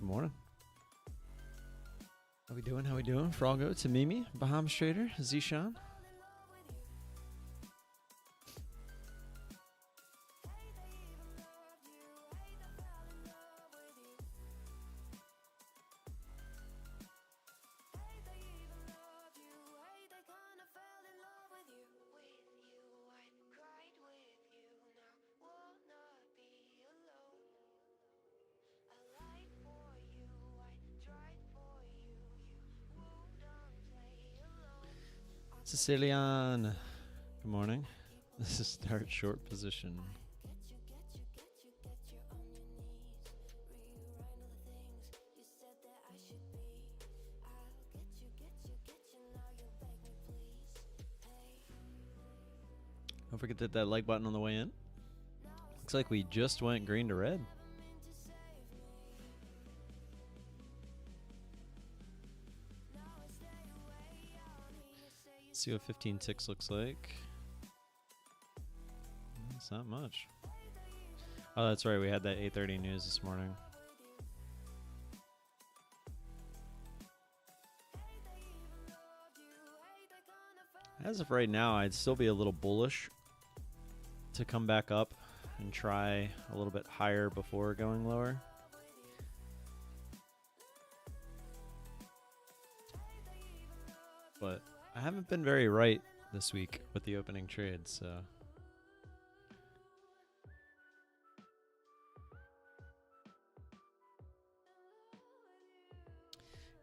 morning. How we doing? How we doing? Frogo, Tamimi, Bahamas Trader, Zishan. Sicilian, good morning. This is start short position. Don't forget to hit that like button on the way in. Looks like we just went green to red. See what 15.6 looks like. It's not much. Oh, that's right. We had that 8:30 news this morning. As of right now, I'd still be a little bullish to come back up and try a little bit higher before going lower. But I haven't been very right this week with the opening trades, so.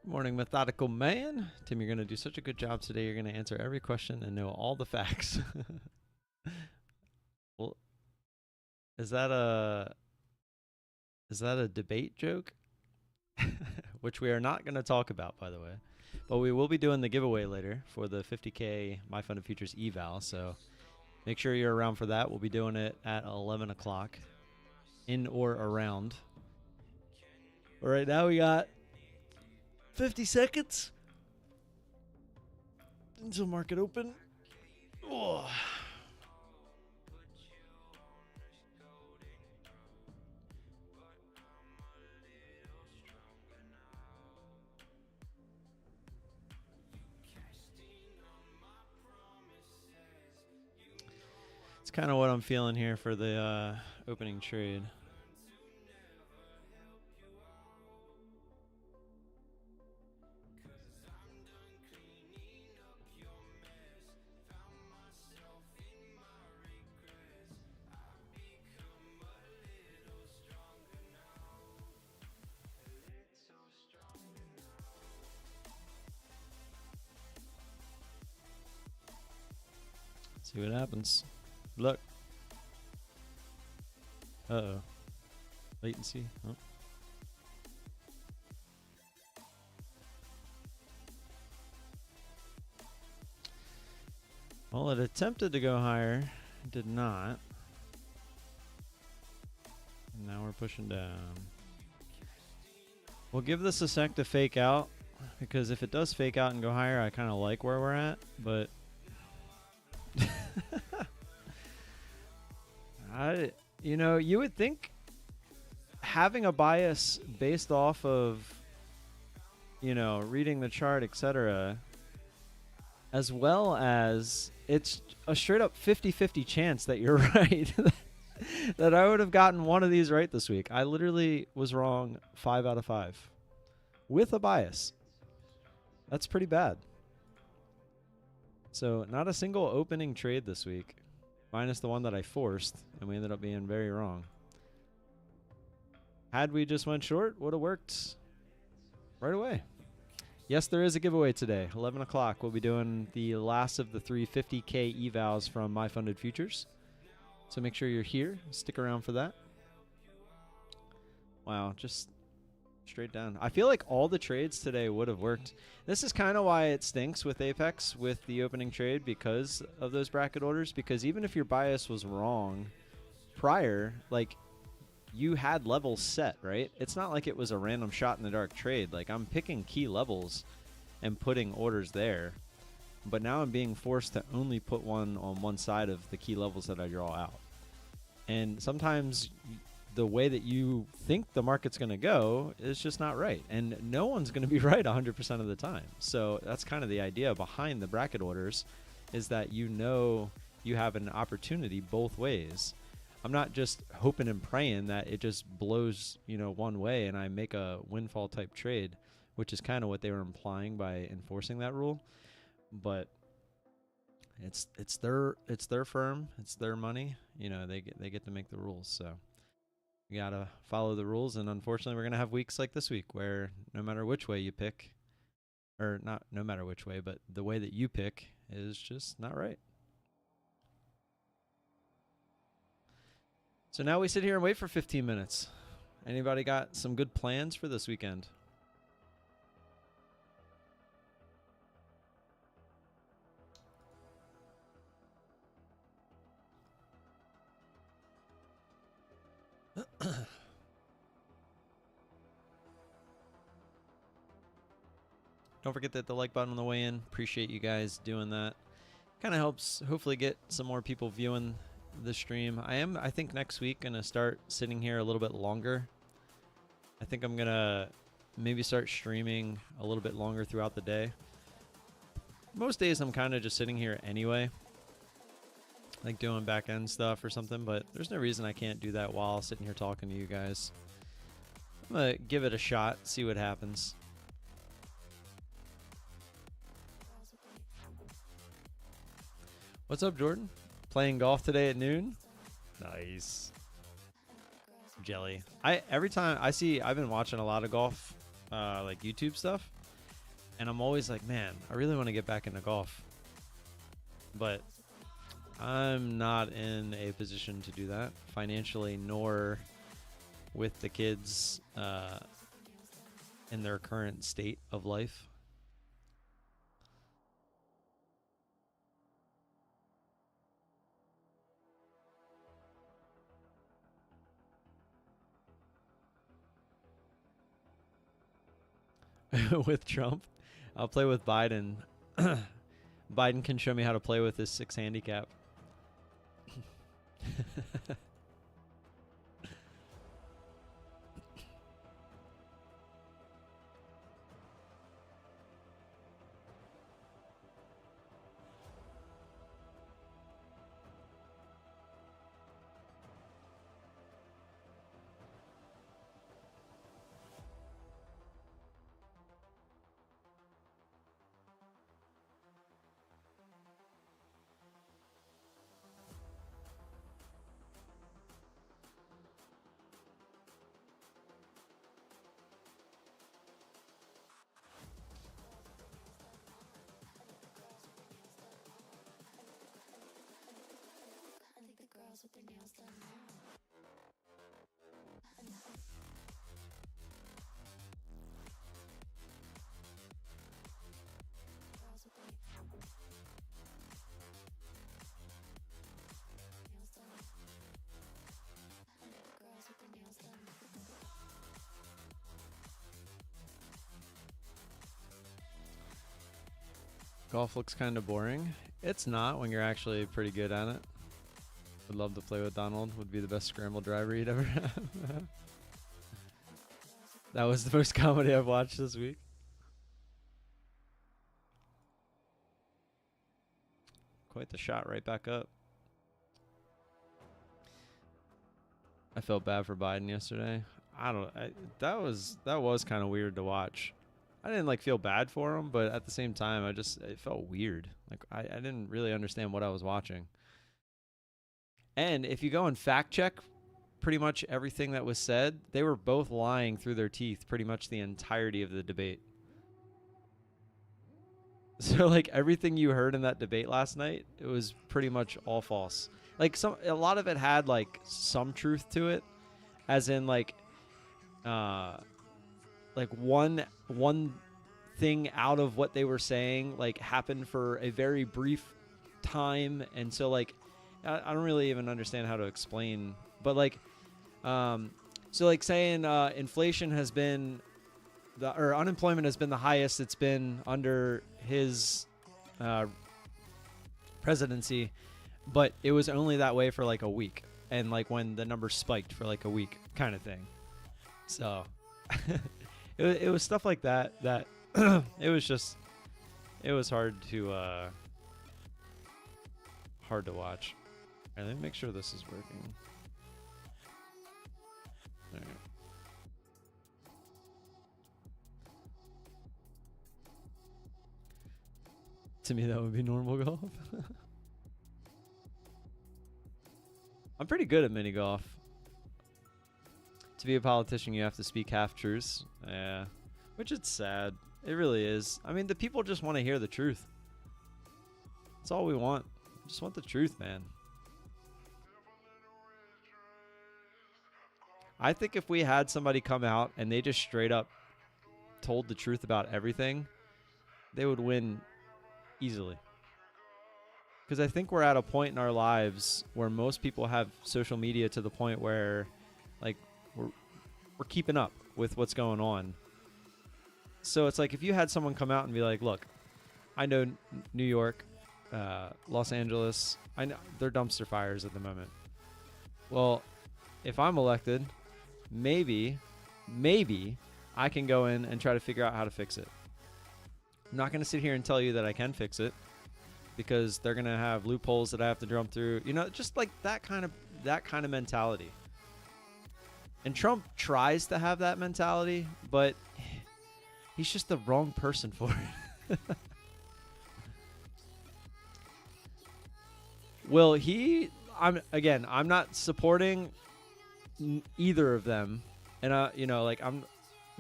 Good morning, methodical man. Tim, you're going to do such a good job today. You're going to answer every question and know all the facts. Well, is that a debate joke? Which we are not going to talk about, by the way. But we will be doing the giveaway later for the 50K My Funded Futures eval, so make sure you're around for that. We'll be doing it at 11 o'clock, in or around. All right, now we got 50 seconds until market open. Oh. Kind of what I'm feeling here for the opening trade. See what happens. Look. Uh-oh. Latency. Oh. Well, it attempted to go higher. It did not. And now we're pushing down. We'll give this a sec to fake out, because if it does fake out and go higher, I kind of like where we're at, but you know, you would think having a bias based off of, you know, reading the chart, etc., as well as it's a straight up 50-50 chance that you're right, that I would have gotten one of these right this week. I literally was wrong 5 out of 5 with a bias. That's pretty bad. So not a single opening trade this week, minus the one that I forced, and we ended up being very wrong. Had we just went short, would have worked right away. Yes, there is a giveaway today. 11 o'clock, we'll be doing the last of the 350K evals from My Funded Futures. So make sure you're here. Stick around for that. Wow, just straight down. I feel like all the trades today would have worked. This is kind of why it stinks with Apex with the opening trade, because of those bracket orders. Because even if your bias was wrong prior, like, you had levels set, right? It's not like it was a random shot in the dark trade. Like, I'm picking key levels and putting orders there. But now I'm being forced to only put one on one side of the key levels that I draw out. And sometimes the way that you think the market's going to go is just not right. And no one's going to be right 100% of the time. So that's kind of the idea behind the bracket orders, is that you have an opportunity both ways. I'm not just hoping and praying that it just blows, one way and I make a windfall type trade, which is kind of what they were implying by enforcing that rule. But it's their firm, it's their money. They get to make the rules. So you gotta follow the rules, and unfortunately, we're gonna have weeks like this week where no matter which way you pick, or not no matter which way, but the way that you pick is just not right. So now we sit here and wait for 15 minutes. Anybody got some good plans for this weekend? Don't forget that the like button on the way in. Appreciate you guys doing that. Kind of helps hopefully get some more people viewing the stream. I think next week gonna start sitting here a little bit longer. I think I'm gonna maybe start streaming a little bit longer throughout the day. Most days I'm kind of just sitting here anyway, like doing back end stuff or something, but there's no reason I can't do that while sitting here talking to you guys. I'm gonna give it a shot, see what happens. What's up, Jordan? Playing golf today at noon? Nice. Jelly. Every time I've been watching a lot of golf, like YouTube stuff, and I'm always like, man, I really want to get back into golf. But I'm not in a position to do that financially, nor with the kids in their current state of life. With Trump, I'll play with Biden. Biden can show me how to play with his 6 handicap. With their nails done now. Golf looks kind of boring. It's not when you're actually pretty good at it. Would love to play with Donald. Would be the best scramble driver you'd ever have. That was the most comedy I've watched this week. Quite the shot right back up. I felt bad for Biden yesterday. That was kind of weird to watch. I didn't feel bad for him, but at the same time, it felt weird. I didn't really understand what I was watching. And if you go and fact check pretty much everything that was said, they were both lying through their teeth pretty much the entirety of the debate. So everything you heard in that debate last night, it was pretty much all false. A lot of it had some truth to it, as in one thing out of what they were saying happened for a very brief time, and so I don't really even understand how to explain, but saying inflation has been or unemployment has been the highest it's been under his presidency, but it was only that way for a week. and like when the numbers spiked for like a week kind of thing. So it was stuff like that it was hard to watch. All right, let me make sure this is working. All right. To me, that would be normal golf. I'm pretty good at mini golf. To be a politician, you have to speak half truths. Yeah, which is sad. It really is. I mean, the people just want to hear the truth. That's all we want. We just want the truth, man. I think if we had somebody come out and they just straight up told the truth about everything, they would win easily. Because I think we're at a point in our lives where most people have social media to the point where, like, we're keeping up with what's going on. So it's like if you had someone come out and be like, look, I know New York, Los Angeles, I know they're dumpster fires at the moment. Well, if I'm elected, maybe I can go in and try to figure out how to fix it. I'm not going to sit here and tell you that I can fix it, because they're going to have loopholes that I have to jump through. You know, just like that kind of mentality. And Trump tries to have that mentality, but he's just the wrong person for it. Well, I'm not supporting either of them. And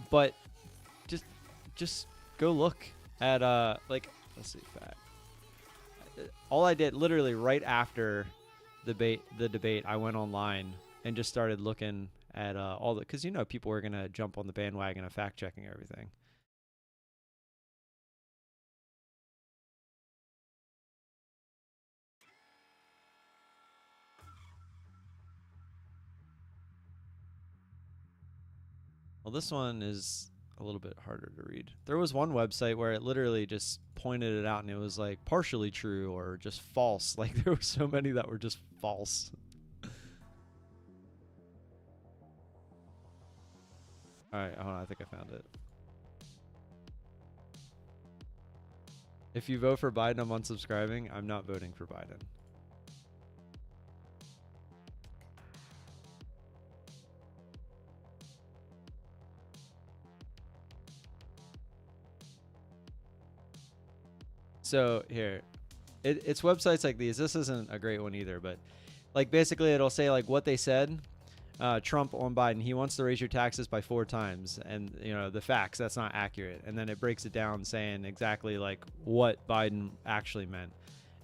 but just go look at let's see, fact. All I did literally right after the debate, I went online and just started looking at all the, because people were gonna jump on the bandwagon of fact checking everything. Well, this one is a little bit harder to read. There was one website where it literally just pointed it out and it was like partially true or just false. Like there were so many that were just false. All right, hold on, I think I found it. If you vote for Biden, I'm unsubscribing. I'm not voting for Biden. So here, it's websites like these. This isn't a great one either, but like basically it'll say like what they said. Trump on Biden, he wants to raise your taxes by 4 times, and the facts, that's not accurate. And then it breaks it down saying exactly like what Biden actually meant.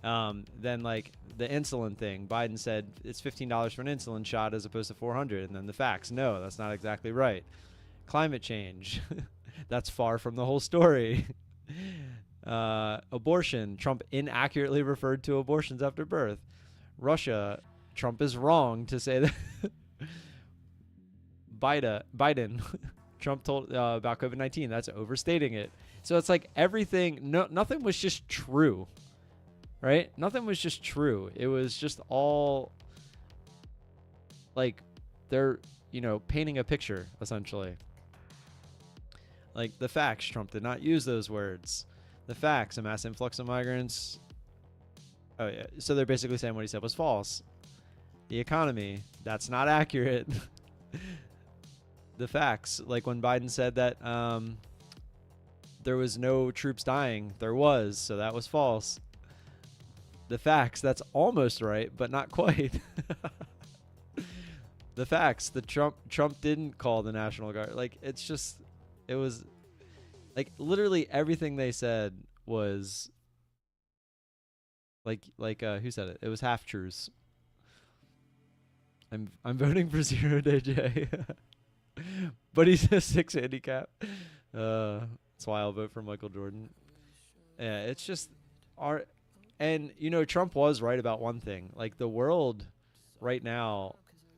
Then like the insulin thing, Biden said it's $15 for an insulin shot as opposed to 400, and then the facts, no, that's not exactly right. Climate change, that's far from the whole story. Abortion, Trump inaccurately referred to abortions after birth. Russia, Trump is wrong to say that. Biden, Trump told about COVID-19. That's overstating it. So it's like everything, nothing was just true, right? Nothing was just true. It was just all like they're, painting a picture essentially. Like the facts, Trump did not use those words. The facts, a mass influx of migrants. Oh yeah. So they're basically saying what he said was false. The economy, that's not accurate. The facts, like when Biden said that there was no troops dying, there was, so that was false. The facts, that's almost right, but not quite. The facts, the Trump didn't call the National Guard. Like it was like literally everything they said was like who said it? It was half truths. I'm voting for 0-Day J. But he's a 6 handicap. That's why I'll vote for Michael Jordan. Yeah, it's just and Trump was right about one thing. Like the world right now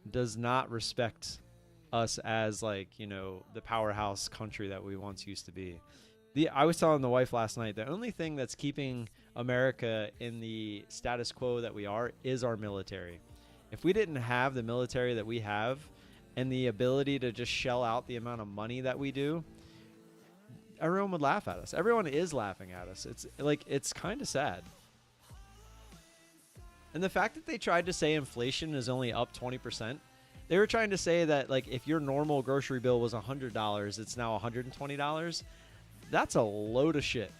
does not respect us as the powerhouse country that we once used to be. I was telling the wife last night, the only thing that's keeping America in the status quo that we are is our military. If we didn't have the military that we have and the ability to just shell out the amount of money that we do, everyone would laugh at us. Everyone is laughing at us. It's like, it's kind of sad. And the fact that they tried to say inflation is only up 20%, they were trying to say that, like, if your normal grocery bill was $100, it's now $120. That's a load of shit.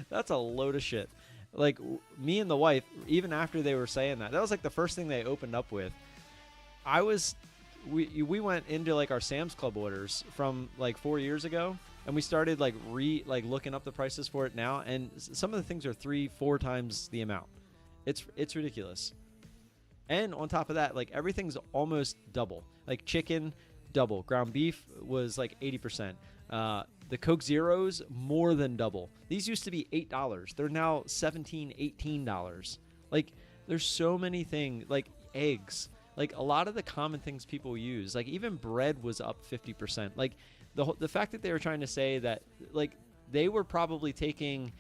That's a load of shit. Like, me and the wife, even after they were saying that was like the first thing they opened up with. We went into like our Sam's Club orders from like 4 years ago, and we started like looking up the prices for it now, and some of the things are 3-4 times the amount. It's ridiculous. And on top of that, like, everything's almost double. Like, chicken, double. Ground beef was like 80%. The Coke Zeros, more than double. These used to be $8. They're now $17, $18. Like, there's so many things. Like, eggs. Like, a lot of the common things people use. Like, even bread was up 50%. Like, the fact that they were trying to say that, like, they were probably taking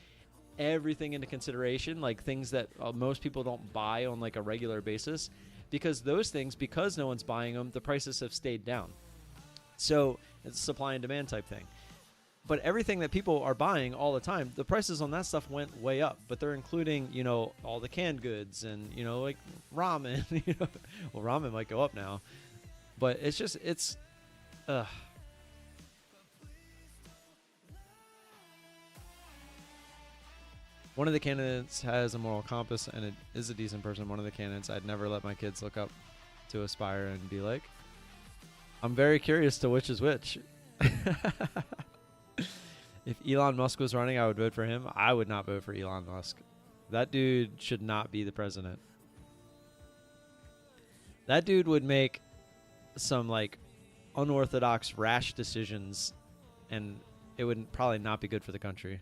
everything into consideration, like things that most people don't buy on like a regular basis, because those things, because no one's buying them, the prices have stayed down. So it's a supply and demand type thing. But everything that people are buying all the time, the prices on that stuff went way up. But they're including, you know, all the canned goods and, you know, like ramen. You know, well, ramen might go up now, but it's just, it's one of the candidates has a moral compass and it is a decent person. One of the candidates, I'd never let my kids look up to Aspire and be like, I'm very curious to which is which. If Elon Musk was running, I would vote for him. I would not vote for Elon Musk. That dude should not be the president. That dude would make some like unorthodox, rash decisions, and it would probably not be good for the country.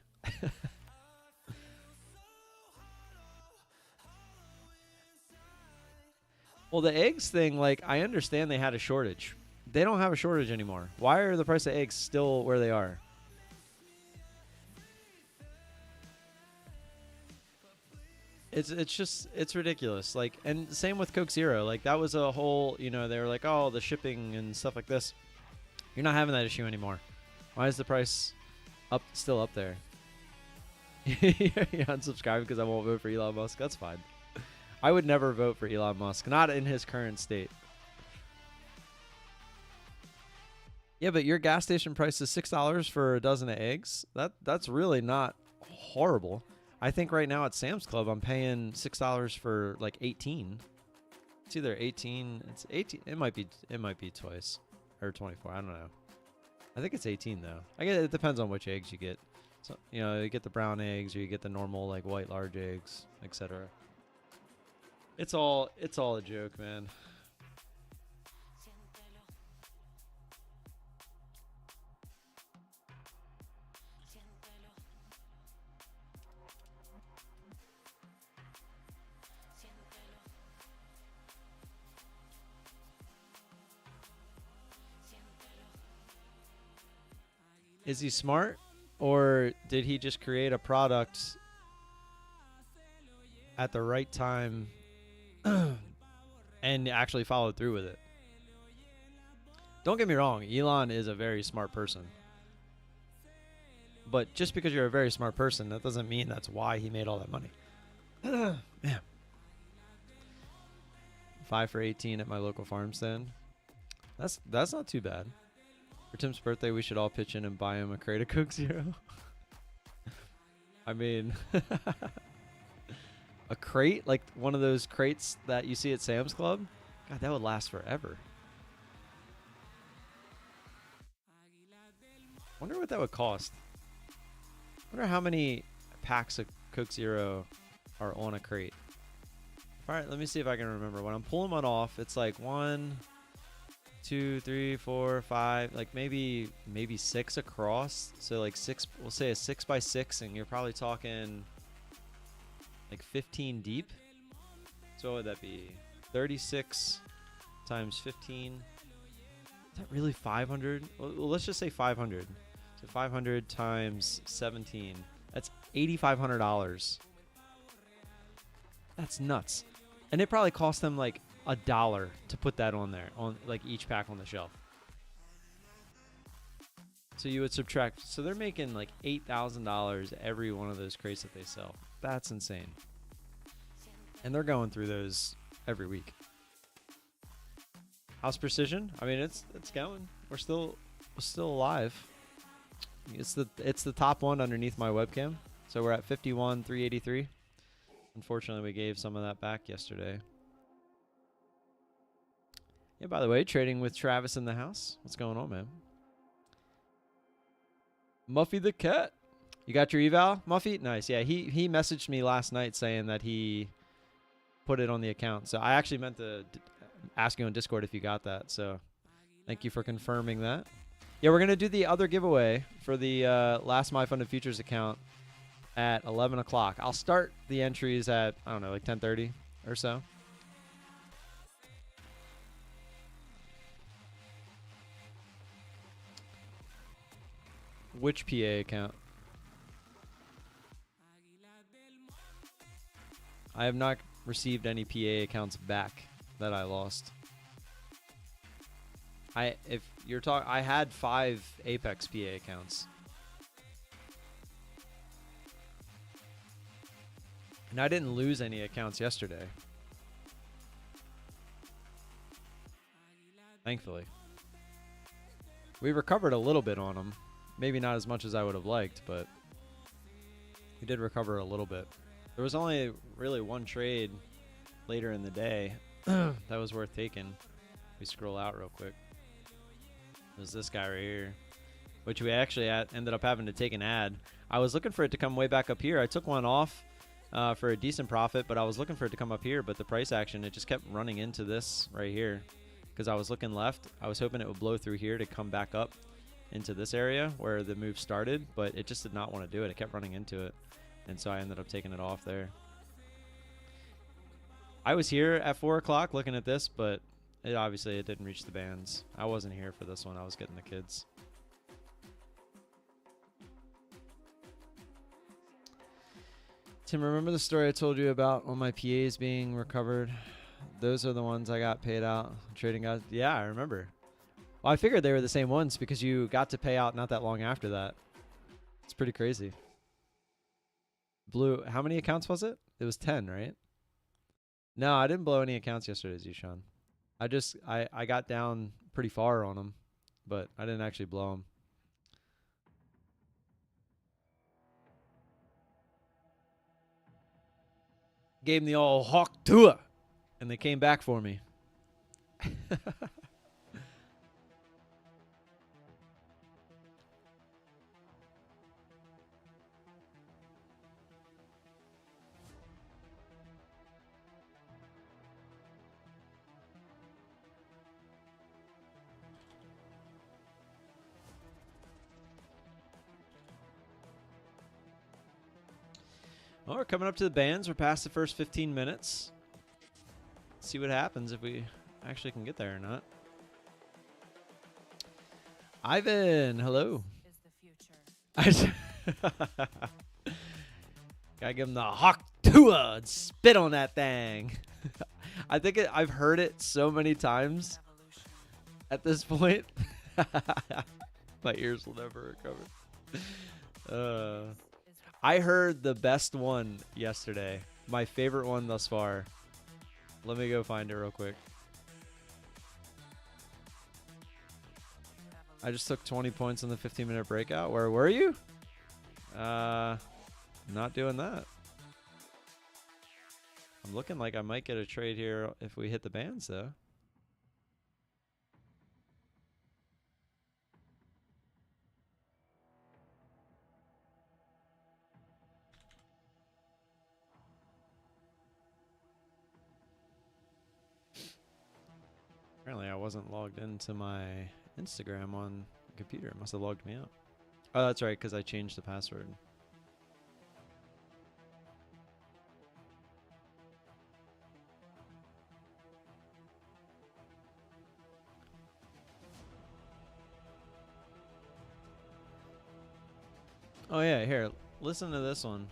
Well, the eggs thing, like, I understand they had a shortage. They don't have a shortage anymore. Why are the price of eggs still where they are? It's ridiculous. Like, and same with Coke Zero. Like, that was a whole, you know, they were like, oh, the shipping and stuff like this. You're not having that issue anymore. Why is the price still up there? You unsubscribe because I won't vote for Elon Musk. That's fine. I would never vote for Elon Musk, not in his current state. Yeah, but your gas station price is $6 for a dozen of eggs. That's really not horrible. I think right now at Sam's Club, I'm paying $6 for like 18. It's either 18. It's 18. It might be twice or 24. I don't know. I think it's 18 though. I guess it depends on which eggs you get. So, you know, you get the brown eggs or you get the normal like white large eggs, etc. It's all a joke, man. Is he smart, or did he just create a product at the right time and actually followed through with it? Don't get me wrong, Elon is a very smart person. But just because you're a very smart person, that doesn't mean that's why he made all that money. Man. 5 for 18 at my local farm stand. That's not too bad. For Tim's birthday, we should all pitch in and buy him a crate of Coke Zero. I mean, a crate? Like one of those crates that you see at Sam's Club? God, that would last forever. Wonder what that would cost. Wonder how many packs of Coke Zero are on a crate. All right, let me see if I can remember. When I'm pulling one off, it's like 1, 2, 3, 4, 5, like maybe 6 across. So like 6, we'll say a 6x6, and you're probably talking like 15 deep. So what would that be? 36 times 15. Is that really 500? Well, let's just say 500. So 500 times 17. That's $8,500. That's nuts. And it probably cost them like $1 to put that on there, on like each pack on the shelf. So you would subtract. So they're making like $8,000 every one of those crates that they sell. That's insane. And they're going through those every week. House Precision. I mean, it's going. We're still alive. It's the top one underneath my webcam. So we're at 51,383. Unfortunately, we gave some of that back yesterday. Yeah, by the way, trading with Travis in the house. What's going on, man? Muffy the cat. You got your eval, Muffy? Nice. Yeah, he messaged me last night saying that he put it on the account. So I actually meant to ask you on Discord if you got that. So thank you for confirming that. Yeah, we're going to do the other giveaway for the last My Funded Futures account at 11 o'clock. I'll start the entries at, I don't know, like 10:30 or so. Which PA account? I have not received any PA accounts back that I lost. If you're talking, I had 5 Apex PA accounts. And I didn't lose any accounts yesterday. Thankfully. We recovered a little bit on them. Maybe not as much as I would have liked, but we did recover a little bit. There was only really one trade later in the day that was worth taking. We scroll out real quick. There's this guy right here, which we actually ended up having to take an ad. I was looking for it to come way back up here. I took one off for a decent profit, but I was looking for it to come up here, but the price action, it just kept running into this right here because I was looking left. I was hoping it would blow through here to come back up into this area where the move started, but it just did not want to do it. It kept running into it, and so I ended up taking it off there. I was here at 4 o'clock looking at this, but obviously it didn't reach the bands. I wasn't here for this one. I was getting the kids. Tim, remember the story I told you about all my PAs being recovered? Those are the ones I got paid out. Trading guys. Yeah, I remember. Well, I figured they were the same ones because you got to pay out not that long after that. It's pretty crazy. Blue, how many accounts was it? It was 10, right? No, I didn't blow any accounts yesterday, Zishan. I got down pretty far on them, but I didn't actually blow them. Gave them the old hawk tour, and they came back for me. Well, we're coming up to the bands. We're past the first 15 minutes. Let's see what happens if we actually can get there or not. Ivan, hello. Gotta give him the hawk tua and spit on that thing. I think I've heard it so many times at this point. My ears will never recover. I heard the best one yesterday. My favorite one thus far. Let me go find it real quick. I just took 20 points in the 15-minute breakout. Where were you? Not doing that. I'm looking like I might get a trade here if we hit the bands, though. Apparently I wasn't logged into my Instagram on the computer. It must have logged me out. Oh, that's right, because I changed the password. Oh yeah, here, listen to this one.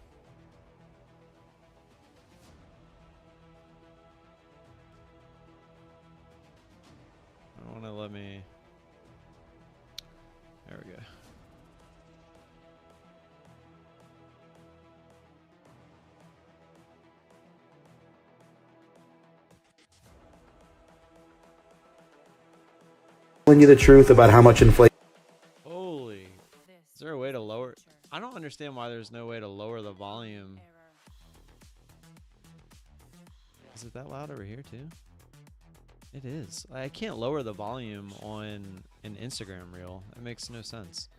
want to let me. There we go. Telling you the truth about how much inflation. Holy. Is there a way to lower? I don't understand why there's no way to lower the volume. Is it that loud over here too? It is. I can't lower the volume on an Instagram reel. It makes no sense.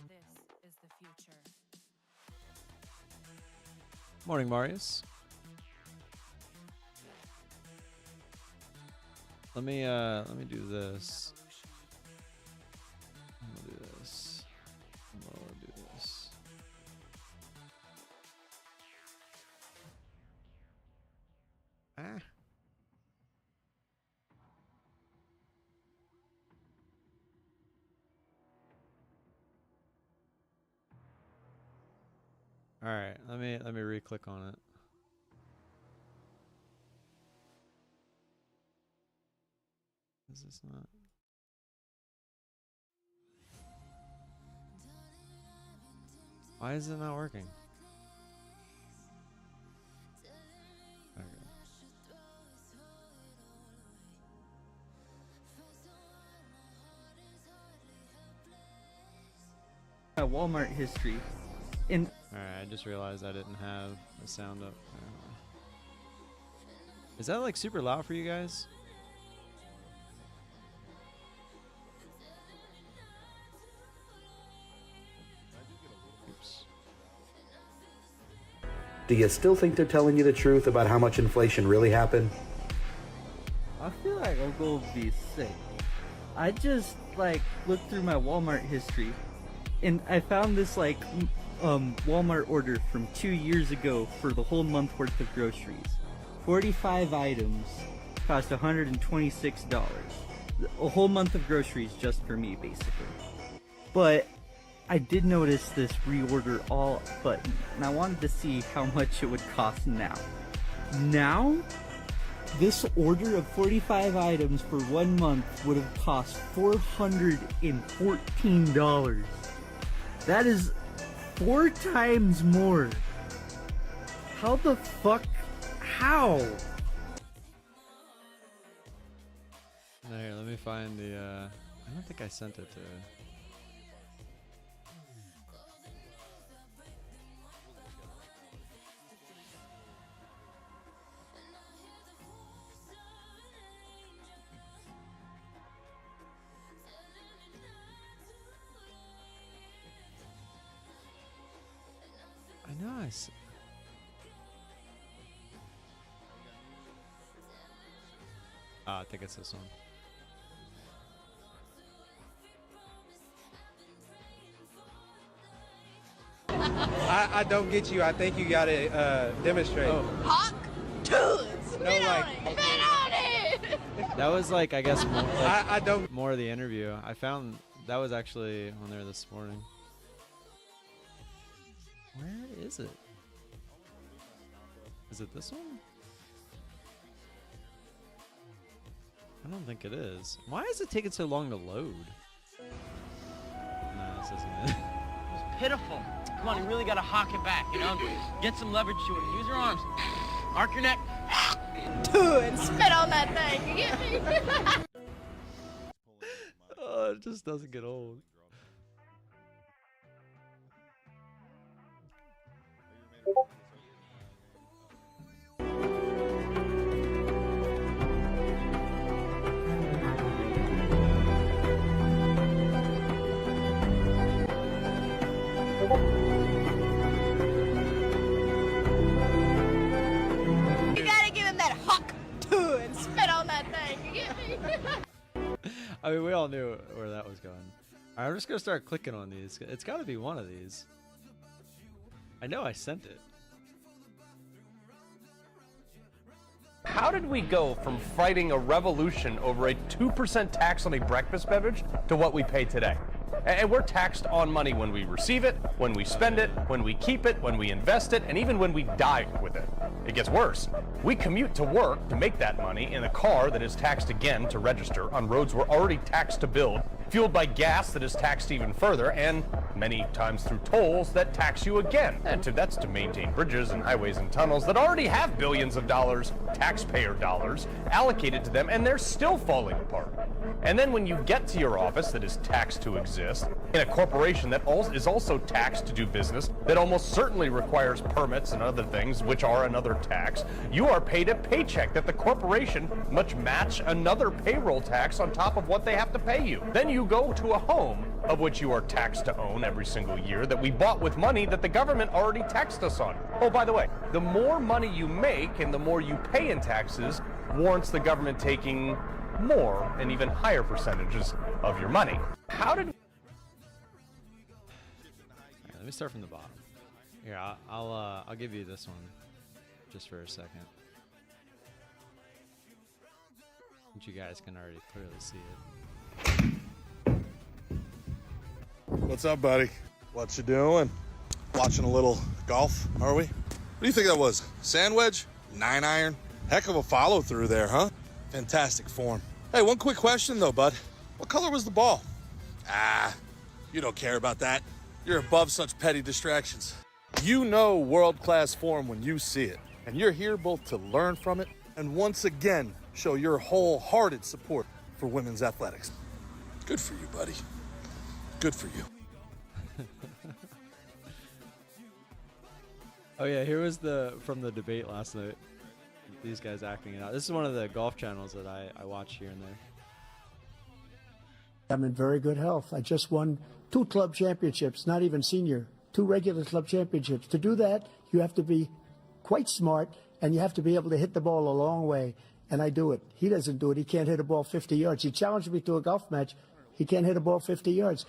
This is the future. Morning, Marius. Let me do this. I'm gonna do this. I'm gonna do this. Ah. All right, let me re-click on it. Is this not? Why is it not working? Okay. Walmart history. And Alright, I just realized I didn't have the sound up. Is that like super loud for you guys? Oops. Do you still think they're telling you the truth about how much inflation really happened? I feel like I'll go be sick. I just like looked through my Walmart history, and I found this like Walmart order from 2 years ago for the whole month worth of groceries. 45 items, cost $126. A whole month of groceries just for me, basically. But I did notice this reorder all button, and I wanted to see how much it would cost now. Now, this order of 45 items for 1 month would have cost $414. That is 4 times more. How the fuck? How? Here, let me find the. I don't think I sent it to. I know I. I think it's this one. I don't get you. I think you gotta demonstrate. Oh. Hawk tunes. No, like, Spit on it. That was like, I guess, more, like, I don't. more of the interview. I found that was actually on there this morning. Where is it? Is it this one? I don't think it is. Why is it taking so long to load? No, this isn't it. It's pitiful. Come on, you really gotta hawk it back, you know? Get some leverage to it. Use your arms. Arc your neck. And spit on that thing. You get me? Oh, it just doesn't get old. You gotta give him that hawk and spit on that thing. You get me? I mean, we all knew where that was going. All right, I'm just gonna start clicking on these. It's got to be one of these. I know I sent it. How did we go from fighting a revolution over a 2% tax on a breakfast beverage to what we pay today? And we're taxed on money when we receive it, when we spend it, when we keep it, when we invest it, and even when we die with it. It gets worse. We commute to work to make that money in a car that is taxed again to register on roads we're already taxed to build, fueled by gas that is taxed even further, and many times through tolls that tax you again. And that's to maintain bridges and highways and tunnels that already have billions of dollars, taxpayer dollars, allocated to them, and they're still falling apart. And then when you get to your office that is taxed to exist, in a corporation that is also taxed to do business, that almost certainly requires permits and other things, which are another tax, you are paid a paycheck that the corporation must match another payroll tax on top of what they have to pay you. Then you go to a home of which you are taxed to own every single year that we bought with money that the government already taxed us on. Oh, by the way, the more money you make and the more you pay in taxes warrants the government taking more and even higher percentages of your money. How did... Let me start from the bottom. Here, I'll give you this one just for a second. But you guys can already clearly see it. What's up, buddy? What you doing? Watching a little golf, are we? What do you think that was? Sand wedge? 9-iron? Heck of a follow through there, huh? Fantastic form. Hey, one quick question though, bud. What color was the ball? Ah, you don't care about that. You're above such petty distractions. You know world-class form when you see it, and you're here both to learn from it and once again show your wholehearted support for women's athletics. Good for you, buddy. Good for you. Oh yeah, here was from the debate last night. These guys acting it out. This is one of the golf channels that I watch here and there. I'm in very good health. I just won 2 club championships, not even senior, 2 regular club championships. To do that, you have to be quite smart, and you have to be able to hit the ball a long way, and I do it. He doesn't do it. He can't hit a ball 50 yards. He challenged me to a golf match. He can't hit a ball 50 yards.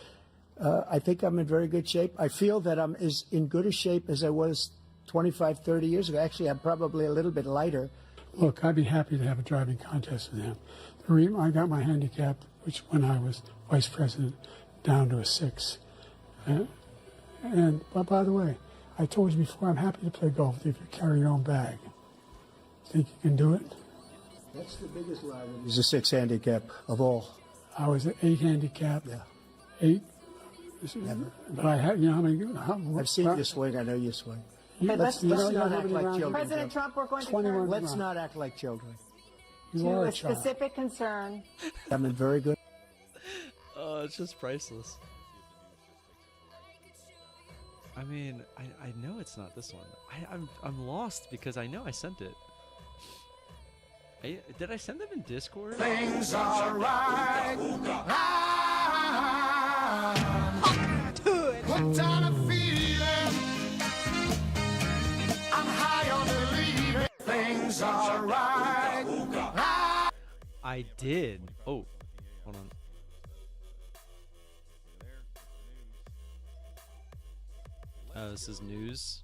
I think I'm in very good shape. I feel that I'm as in good a shape as I was 25, 30 years ago. Actually, I'm probably a little bit lighter. Look, I'd be happy to have a driving contest with him. The reason I got my handicap, which when I was vice president, down to a 6. But by the way, I told you before, I'm happy to play golf with you if you carry your own bag. Think you can do it? That's the biggest lie. He's a 6 handicap of all. I was an 8 handicap. Yeah. 8. Never. But I had, you know, I've seen you swing. I know you swing. Okay, let's not act like children. President Trump, we're going to 21 Let's not act like children. You to are a a child. specific concern. I'm in very good. Oh, it's just priceless. I mean, I know it's not this one. I'm lost because I know I sent it. Did I send them in Discord? Things are right. What kind of feeling? I'm high on believing things are right. I did. Oh, hold on. This is news.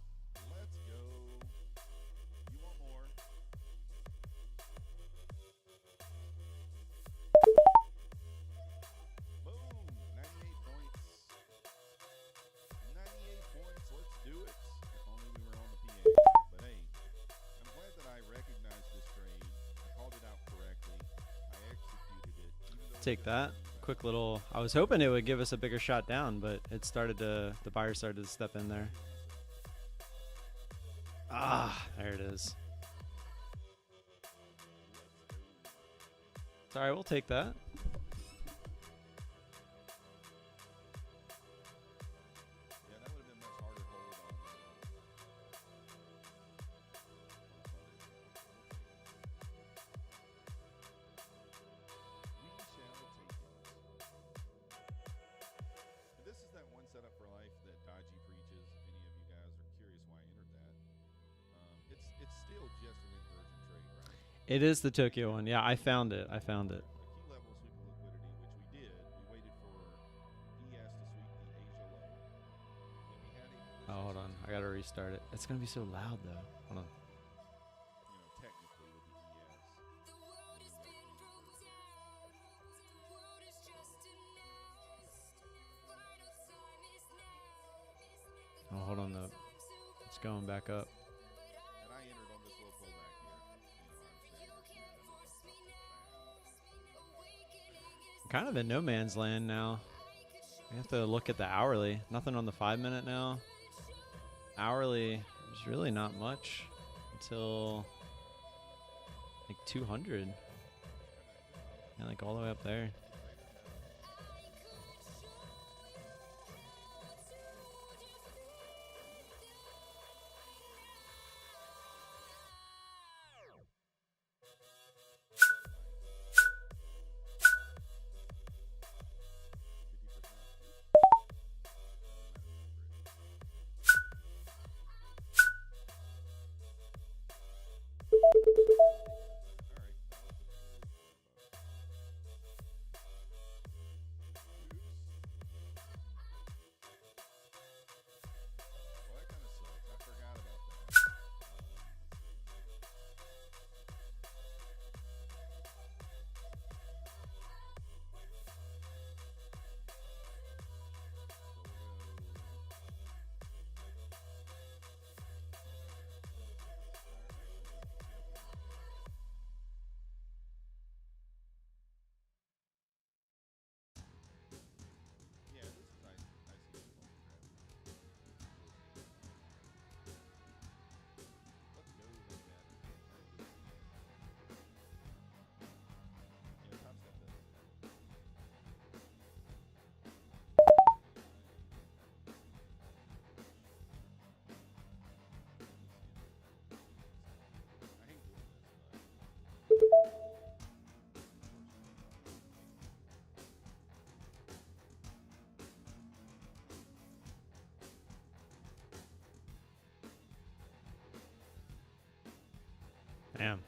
Take that. Quick little. I was hoping it would give us a bigger shot down, but it started to. The buyer started to step in there. Ah, there it is. Sorry, we'll take that. It is the Tokyo one. Yeah, I found it. I found it. Oh, hold on. I gotta restart it. It's gonna be so loud though. Hold on. Oh, hold on though. It's going back up. kind of in no man's land now. We have to look at the hourly. Nothing on the 5-minute now. Hourly, there's really not much until like 200. Yeah, like all the way up there. Damn.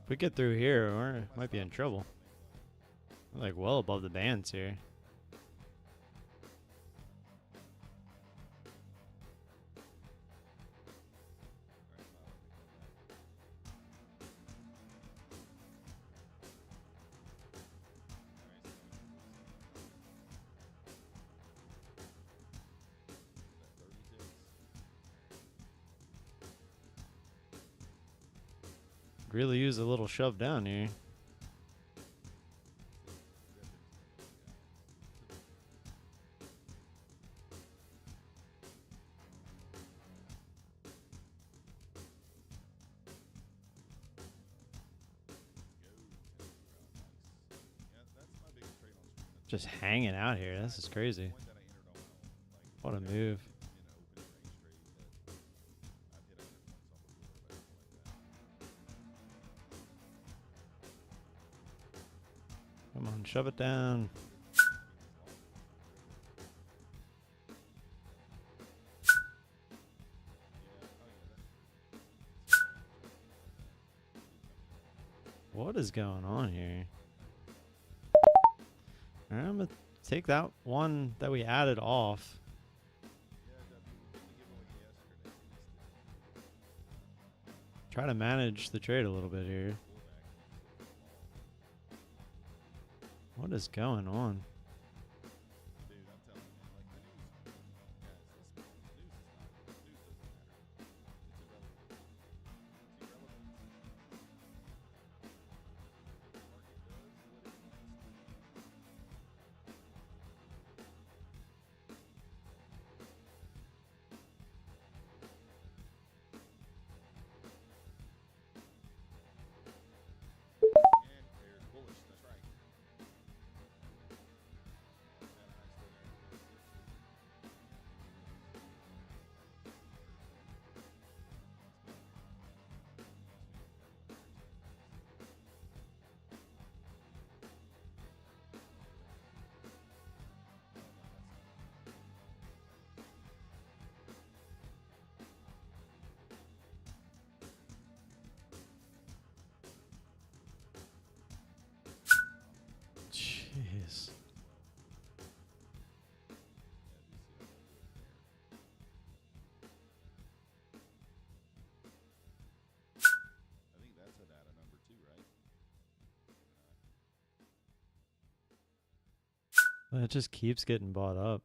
If we get through here, we might be in trouble. We're like well above the bands here. Really use a little shove down here. Just hanging out here. This is crazy. What a move. Come on, shove it down. What is going on here? All right, I'm gonna take that one that we added off. Try to manage the trade a little bit here. What is going on? It just keeps getting bought up.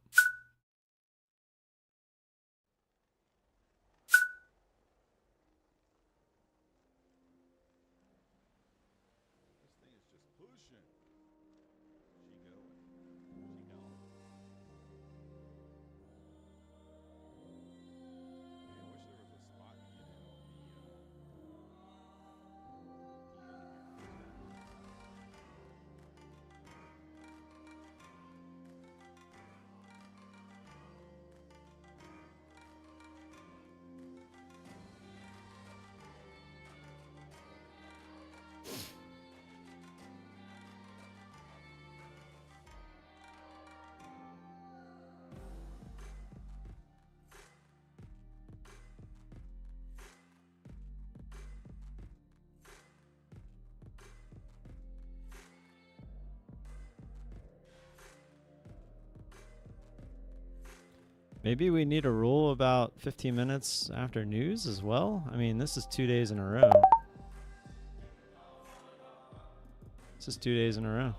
Maybe we need a rule about 15 minutes after news as well. I mean, this is 2 days in a row. This is 2 days in a row.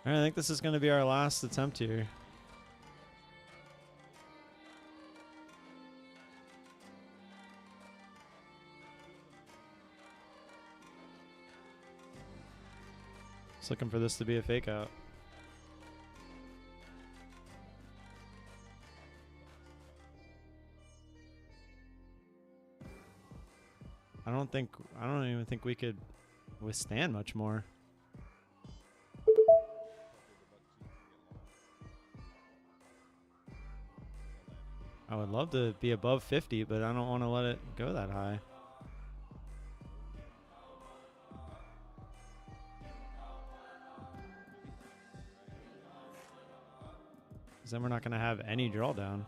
All right, I think this is going to be our last attempt here. Just looking for this to be a fake out. I don't even think we could withstand much more. I would love to be above 50, but I don't want to let it go that high. Because then we're not going to have any drawdown.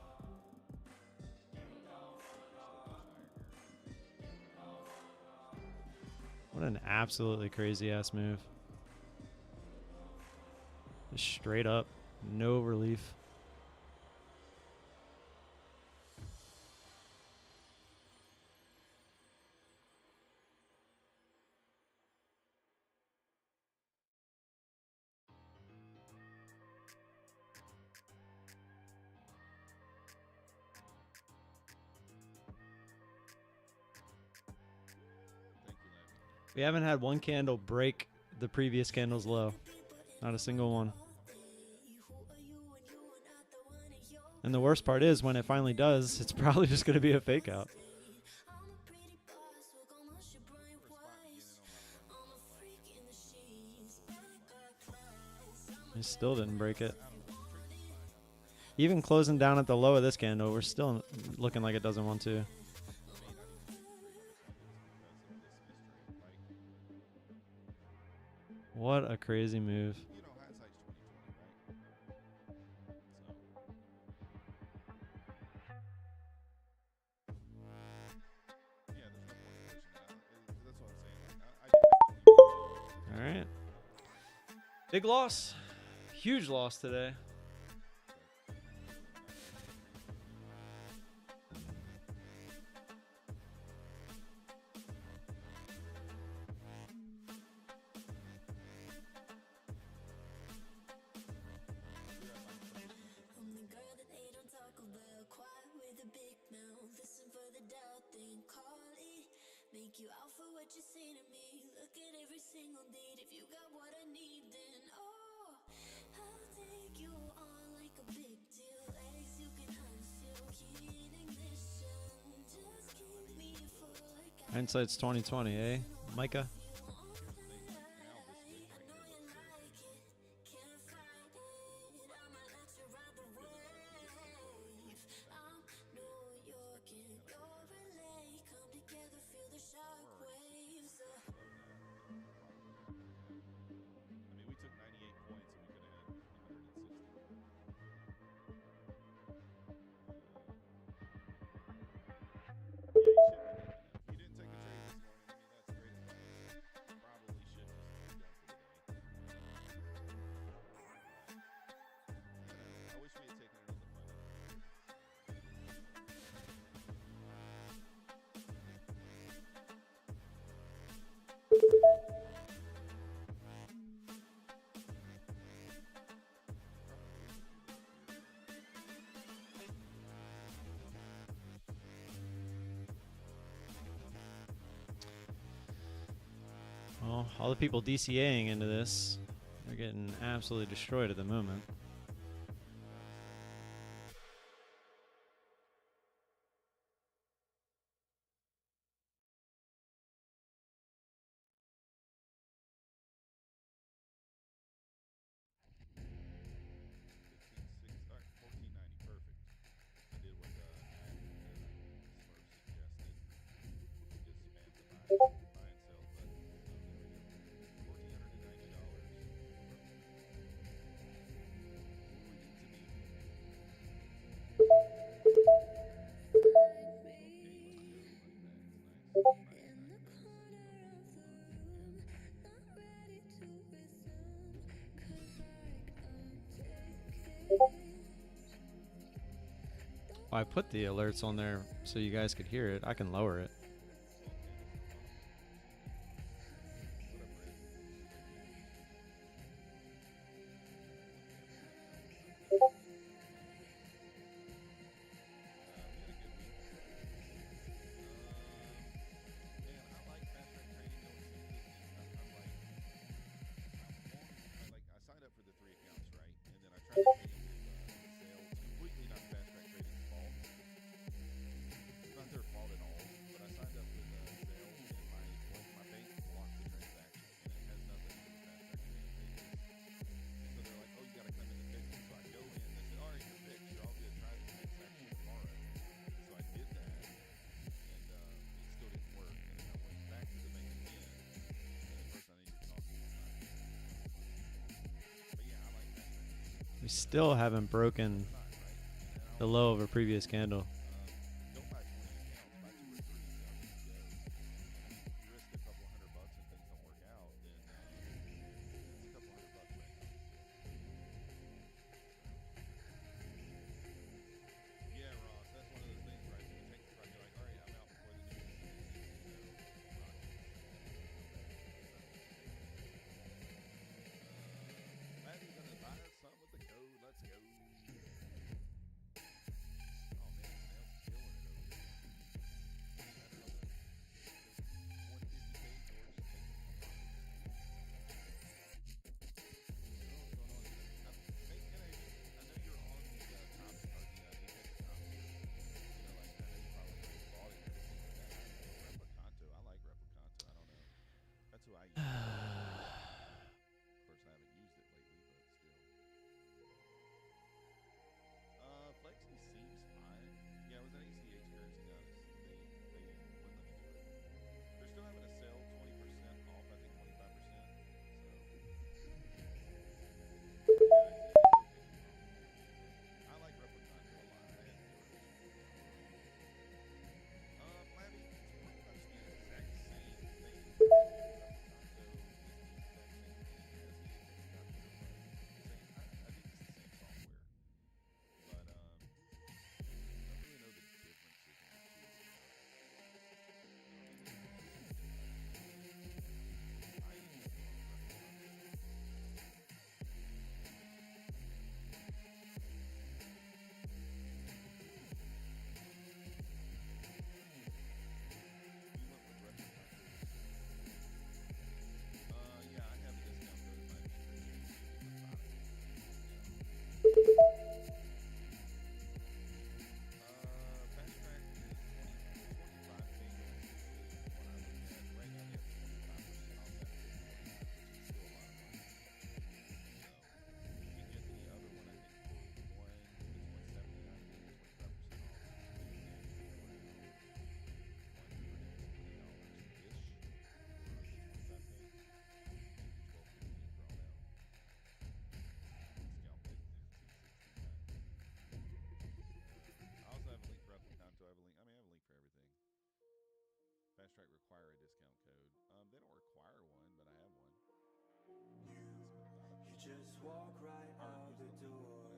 What an absolutely crazy ass move. Just straight up, no relief. We haven't had one candle break the previous candle's low. Not a single one. And the worst part is when it finally does, it's probably just going to be a fake out. It still didn't break it. Even closing down at the low of this candle, we're still looking like it doesn't want to. What a crazy move. All right. Big loss. Huge loss today. Hindsight's 2020, eh, Micah? know, all the people DCAing into this, they're getting absolutely destroyed at the moment. I put the alerts on there so you guys could hear it. I can lower it. We still haven't broken the low of a previous candle. Just walk right out the door.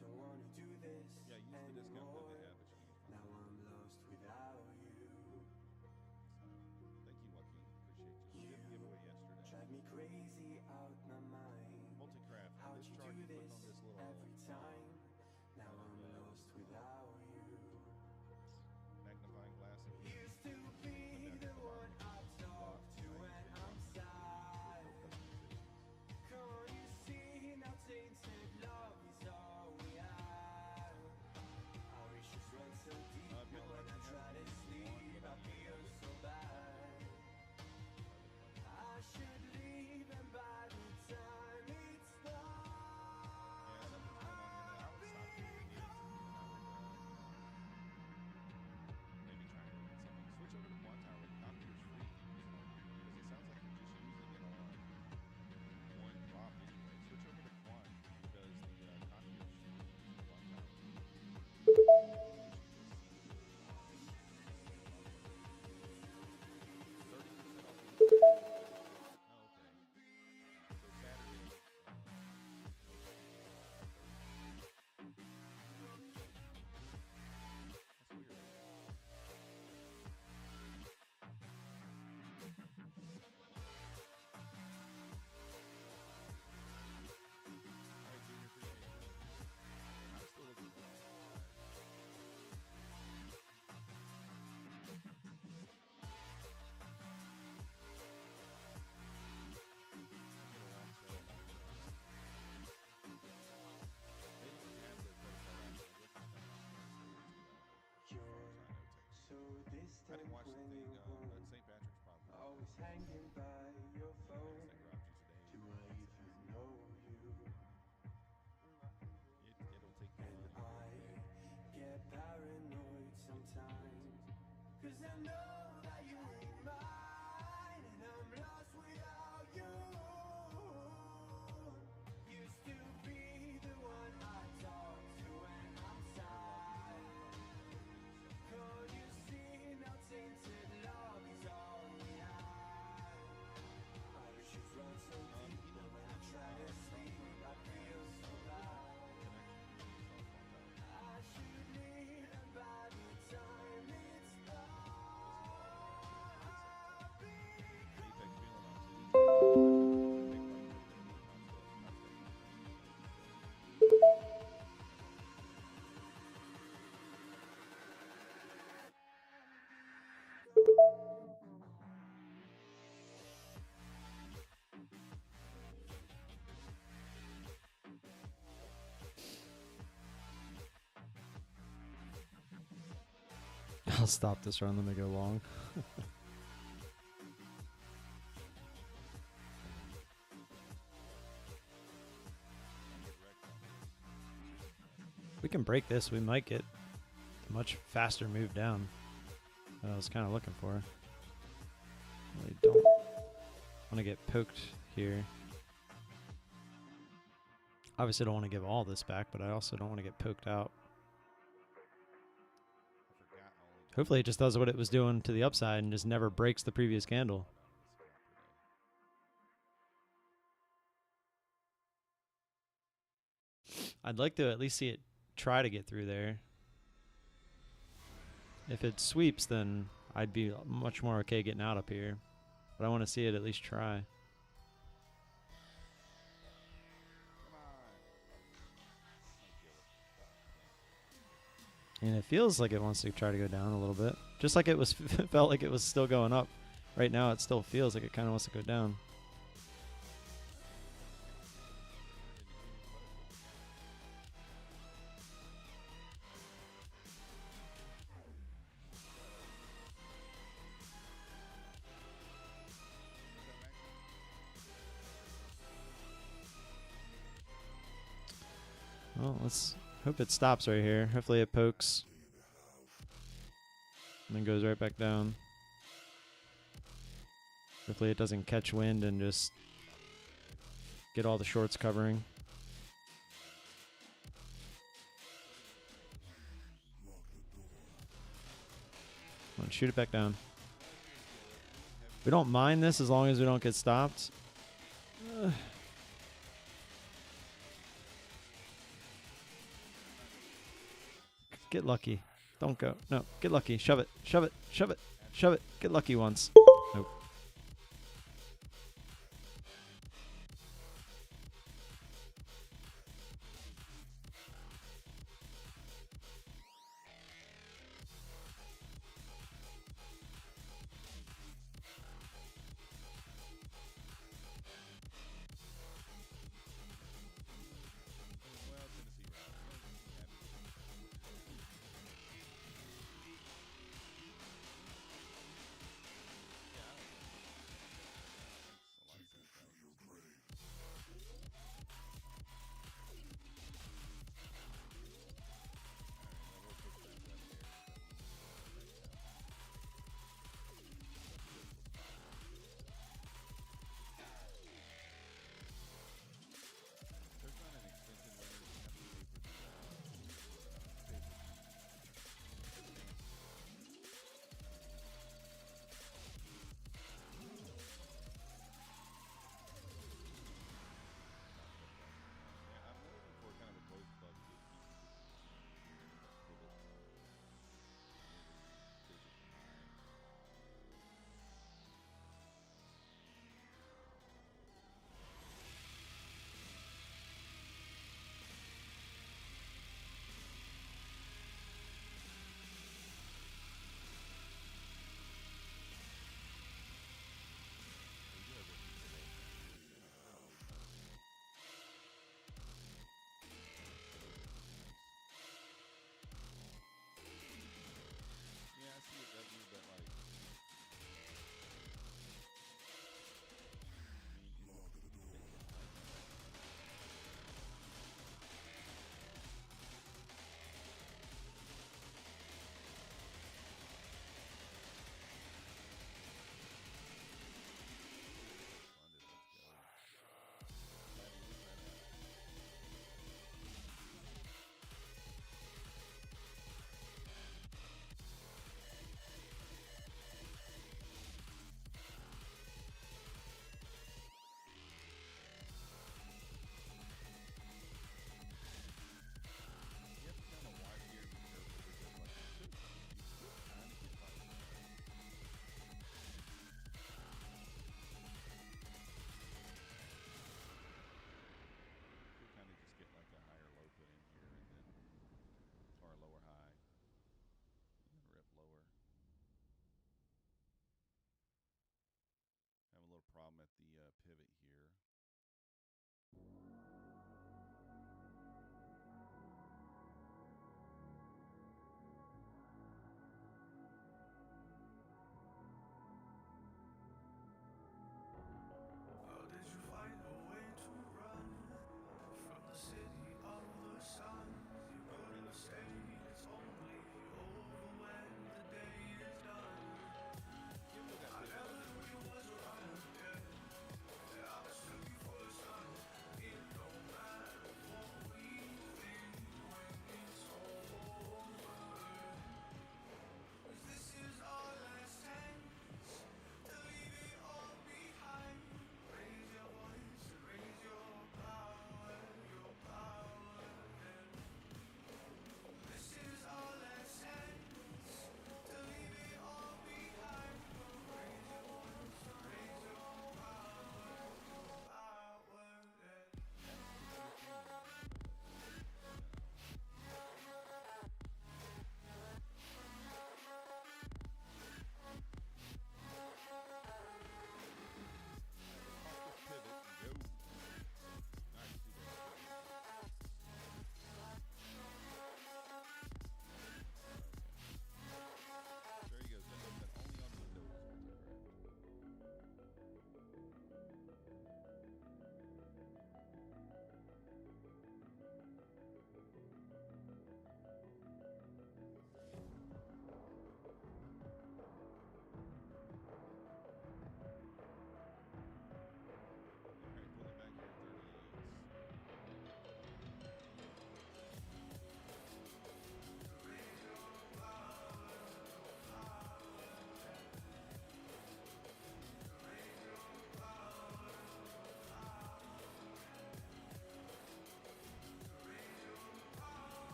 Don't wanna do this anymore. Now I'm lost without you. You drive me crazy out my mind. How'd you do this every time? Now I'm lost without you. Used to be the one I talk to when I'm sad. didn't watch the thing, St. Patrick's probably. Always hanging by your phone. Do I even know you? It'll take you and I get paranoid sometimes, 'cause I know that you ain't mine, and I'm lost without you. Used to be the one I talk to when I'm sad. Can't you see now tainted love is all we have? I should run so deep, but when I try to sleep, I feel so bad. I should leave and by the time it's I'll stop this run, let me go long. We can break this, we might get a much faster move down that I was kind of looking for. Really don't want to get poked here. Obviously don't want to give all this back, but I also don't want to get poked out. Hopefully it just does what it was doing to the upside and just never breaks the previous candle. I'd like to at least see it try to get through there. If it sweeps, then I'd be much more okay getting out up here. But I want to see it at least try. And it feels like it wants to try to go down a little bit. Just like it was felt like it was still going up. Right now it still feels like it kind of wants to go down. Well, let's hope it stops right here. Hopefully it pokes. And then goes right back down. Hopefully it doesn't catch wind and just get all the shorts covering. Come on, shoot it back down. We don't mind this as long as we don't get stopped. Get lucky. Don't go. No, get lucky. Shove it. Shove it. Shove it. Shove it. Get lucky once. Nope. the pivot here. How did you find a way to run from the city of the sun? You could have stayed, it's only over when the day is done. I never knew you was around again. I was looking for the sun in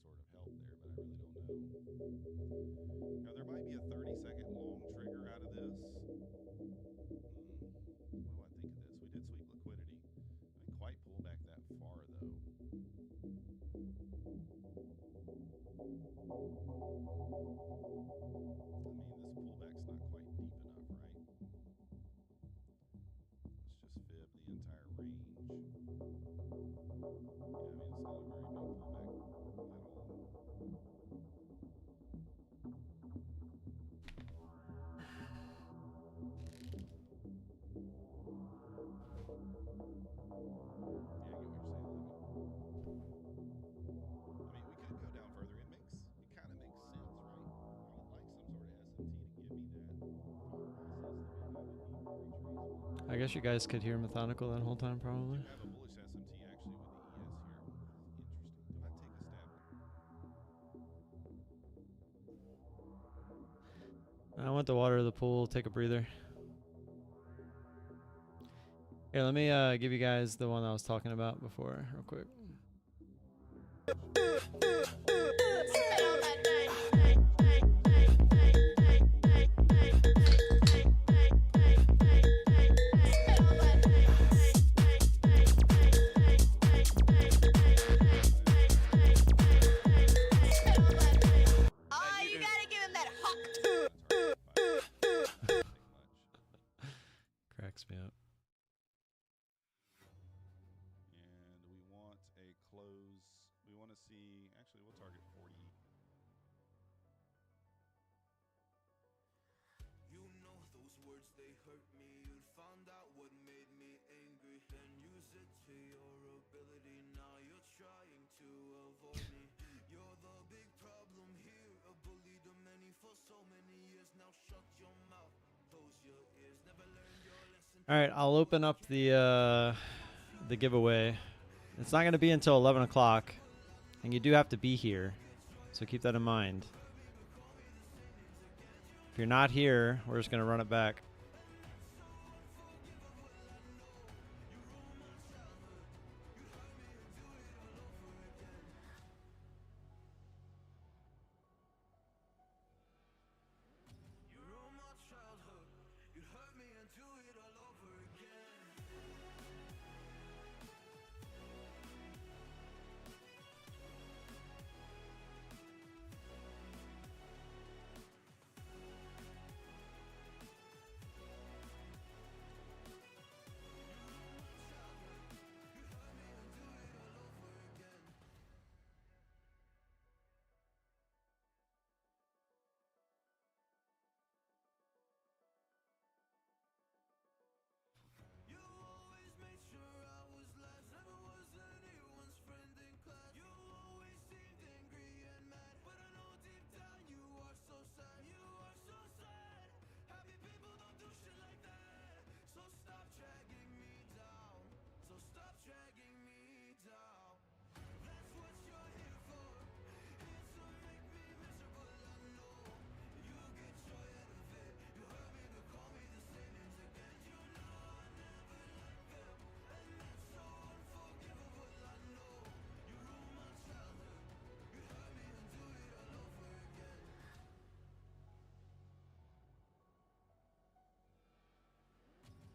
some sort of help there, but I really don't know. Now, there might be a 30-second long trigger out of this. What do I think of this? We did sweep liquidity. I didn't quite pull back that far, though. I mean, this pullback's not quite deep enough, right? Let's just fib the entire range. Yeah, I mean, it's not a very big pullback at all. Yeah, I get what you're saying, Lemmy. I mean, we could go down further. It kind of makes sense, right? I would like some sort of SMT to give me that thought process that we have at equal retracement. I guess you guys could hear methodical that whole time, probably. We have a bullish SMT actually with the ES here. Interesting. Do I take a stab? I want the water of the pool. Take a breather. Here, let me give you guys the one I was talking about before, real quick. Oh, you gotta give him that hawk. Cracks me up. And we want a close. We want to see. Actually, we'll target 40. You know those words, they hurt me. You found out what made me angry and use it to your ability. Now you're trying to avoid me. You're the big problem here. A bully to many for so many years. Now shut your mouth, close your ears. Never learned your lesson. All right, I'll open up the giveaway. It's not going to be until 11 o'clock, and you do have to be here, so keep that in mind. If you're not here, we're just going to run it back. You ruined my childhood. You hurt me and do it all over again. You always made sure I was last. Never was anyone's friend in class. You always seemed angry and mad, but I know deep down you are so sad. You are so sad. Happy people don't do shit like that. So stop dragging me down. So stop dragging me down. That's what you're here for. Here to make me miserable. I know you get joy out of it. You hurt me to call me the same names again. You know I never liked them, and that's so unforgivable. I know you ruined my childhood. You hurt me and do it all over again.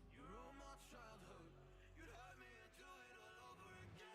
You ruined my childhood. You hurt me and do it all over again.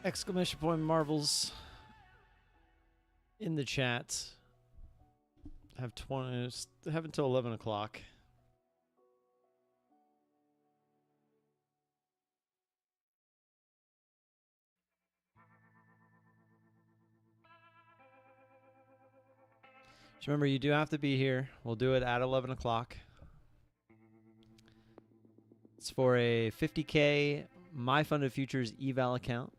Exclamation point marbles in the chat. Have until 11 o'clock. Just remember, you do have to be here. We'll do it at 11 o'clock. It's for a 50K My Funded Futures eval account.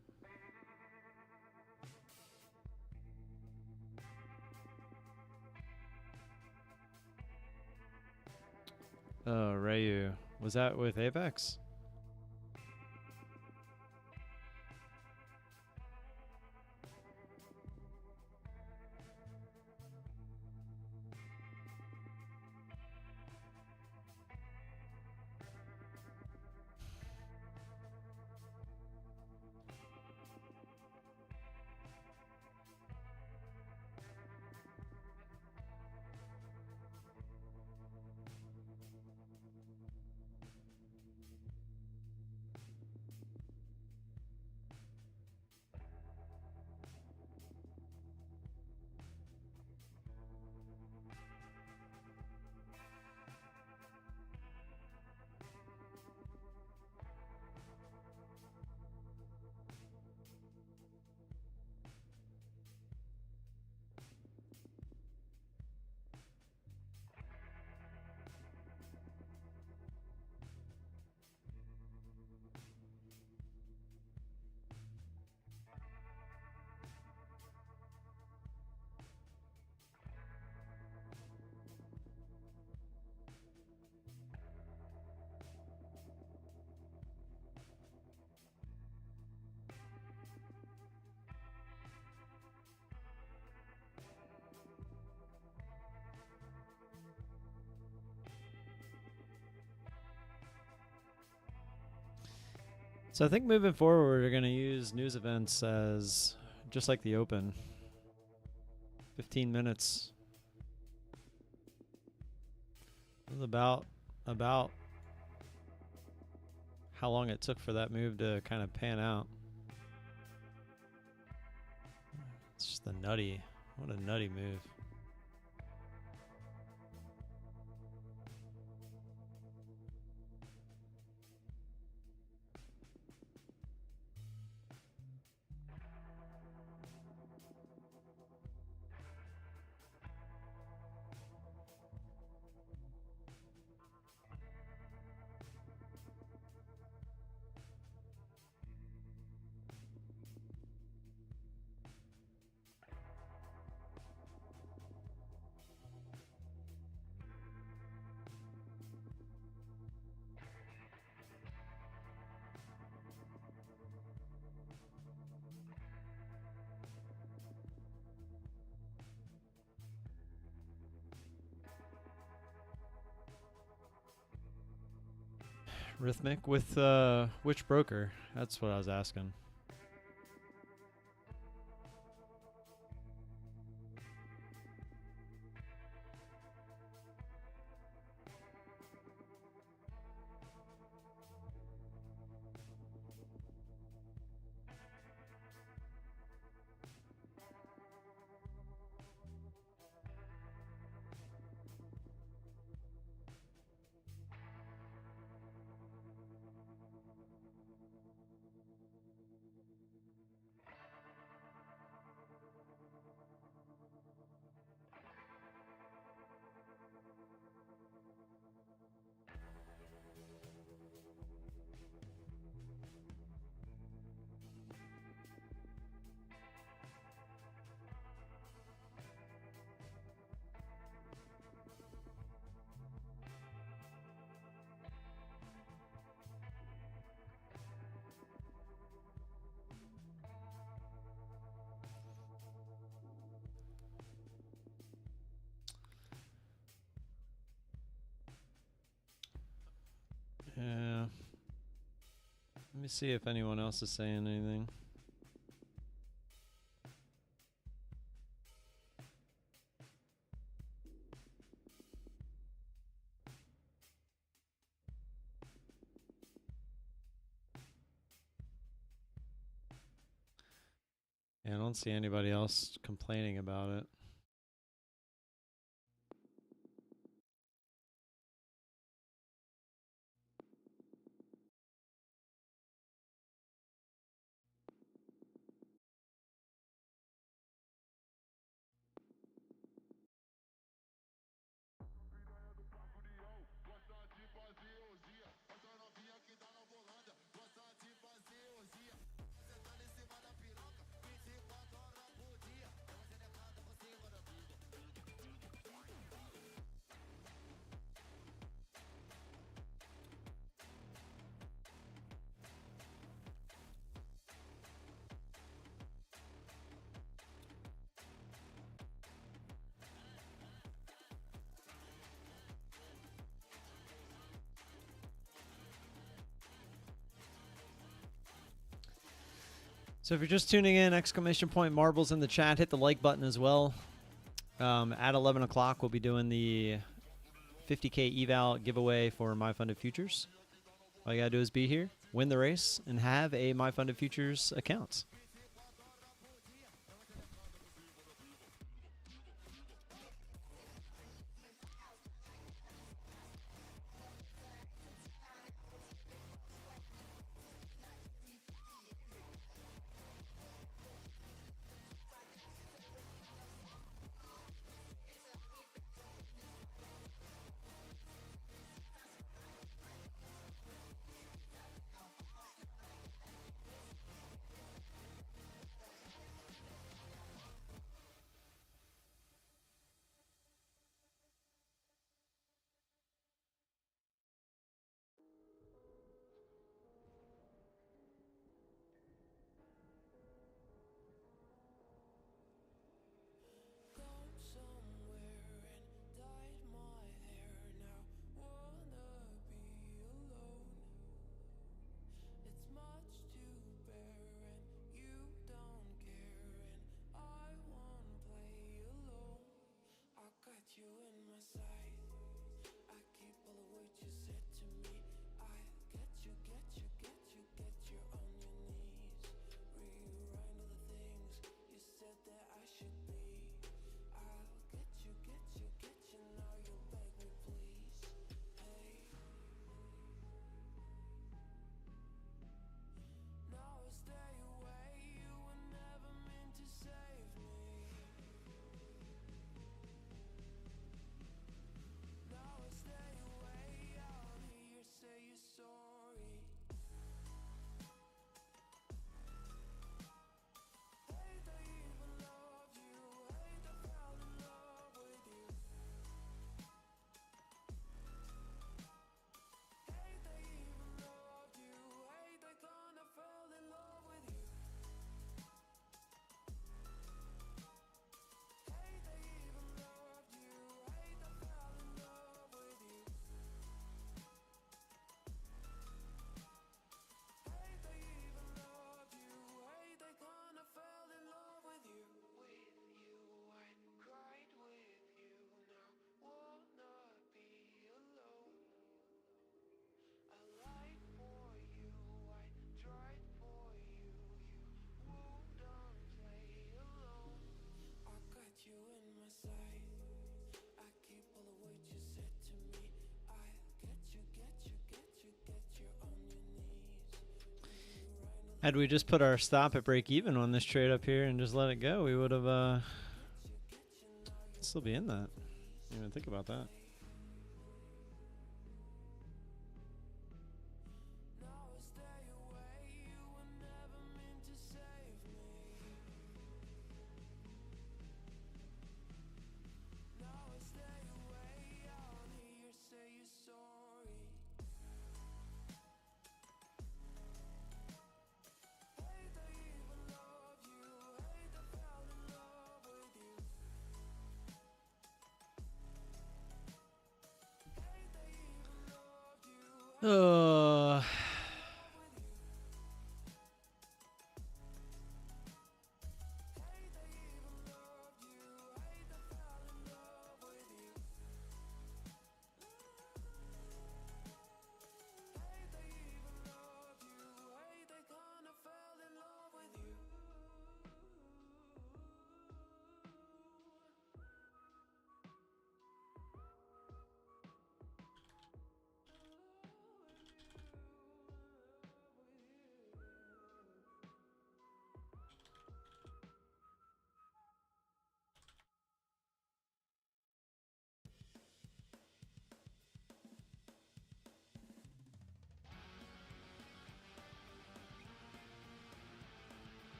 Oh, Ryu. Was that with Apex? So I think moving forward, we're going to use news events as just like the Open. 15 minutes. This is about how long it took for that move to kind of pan out. It's just what a nutty move. Rhythmic with which broker? That's what I was asking. Yeah. Let me see if anyone else is saying anything. Yeah, I don't see anybody else complaining about it. So if you're just tuning in, exclamation point marbles in the chat. Hit the like button as well. At 11 o'clock, we'll be doing the 50K eval giveaway for My Funded Futures. All you got to do is be here, win the race, and have a My Funded Futures account. Had we just put our stop at break even on this trade up here and just let it go, we would have still be in that. Didn't even think about that.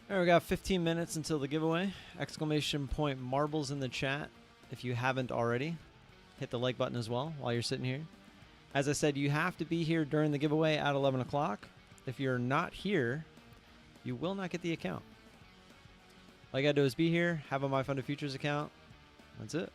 All right, we got 15 minutes until the giveaway. Exclamation point marbles in the chat if you haven't already. Hit the like button as well while you're sitting here. As I said, you have to be here during the giveaway at 11 o'clock. If you're not here, you will not get the account. All you got to do is be here, have a My Funded Futures account. That's it.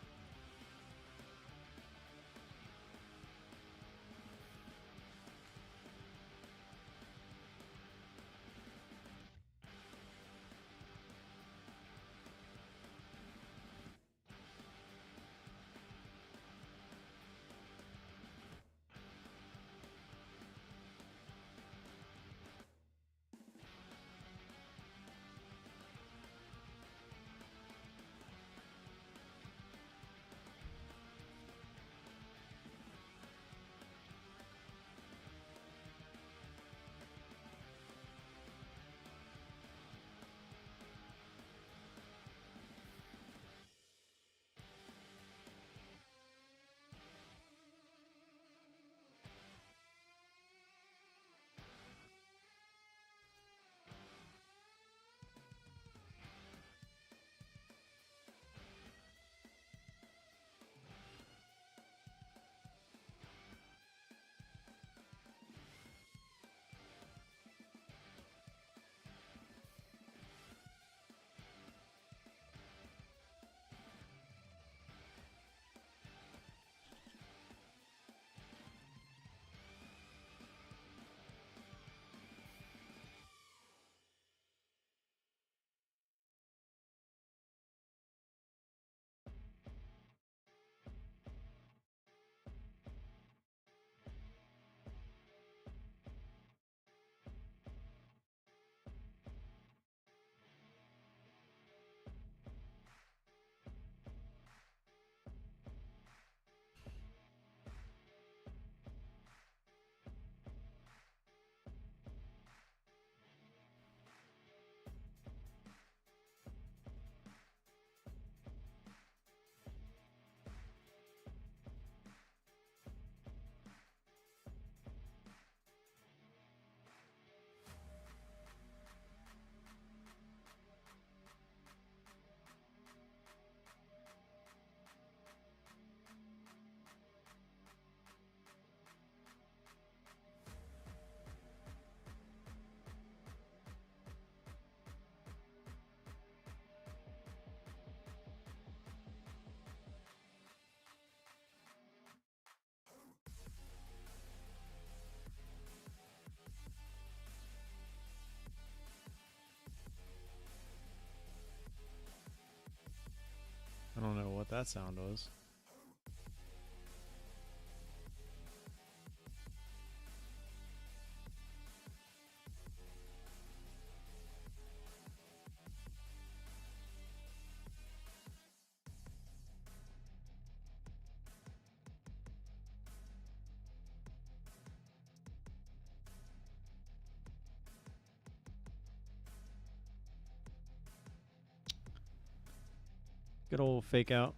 that sound was. Good old fake out.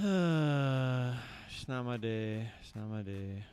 It's not my day. It's not my day.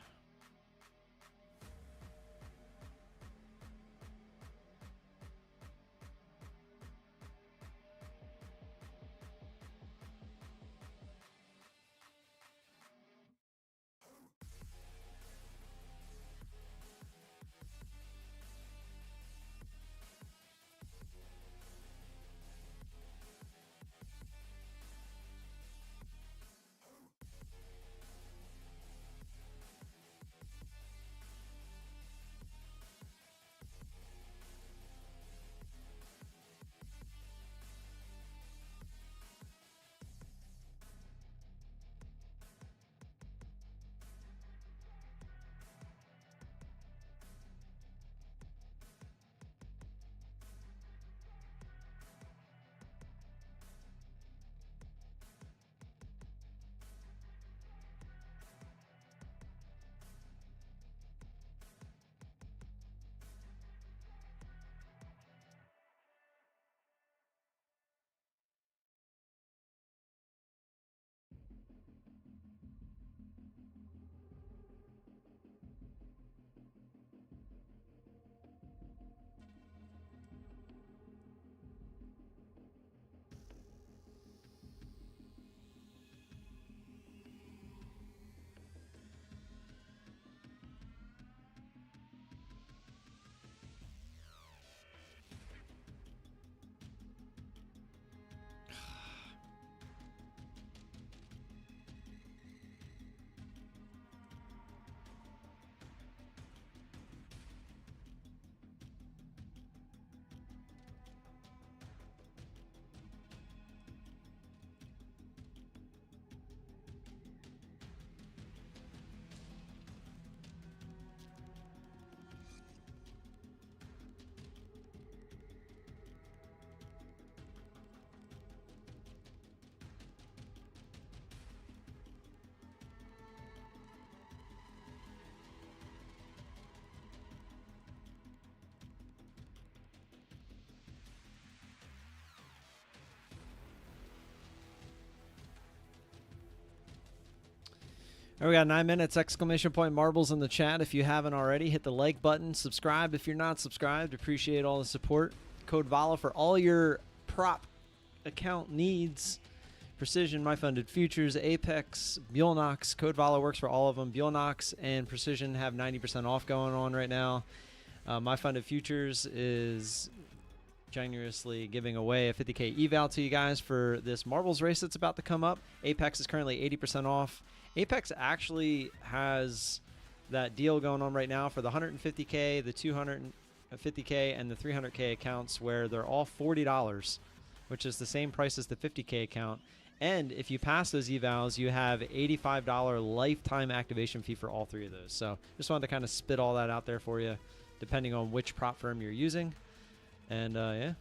All right, we got 9 minutes, exclamation point marbles in the chat. If you haven't already, hit the like button, subscribe if you're not subscribed. Appreciate all the support. Code VOLA for all your prop account needs. Precision, My Funded Futures, Apex, Buellnox. Code VOLA works for all of them. Buellnox and Precision have 90% off going on right now. My Funded Futures is generously giving away a 50K eval to you guys for this marbles race that's about to come up. Apex is currently 80% off. Apex actually has that deal going on right now for the 150K, the 250K, and the 300K accounts where they're all $40, which is the same price as the 50K account. And if you pass those evals, you have $85 lifetime activation fee for all three of those. So just wanted to kind of spit all that out there for you, depending on which prop firm you're using. And yeah.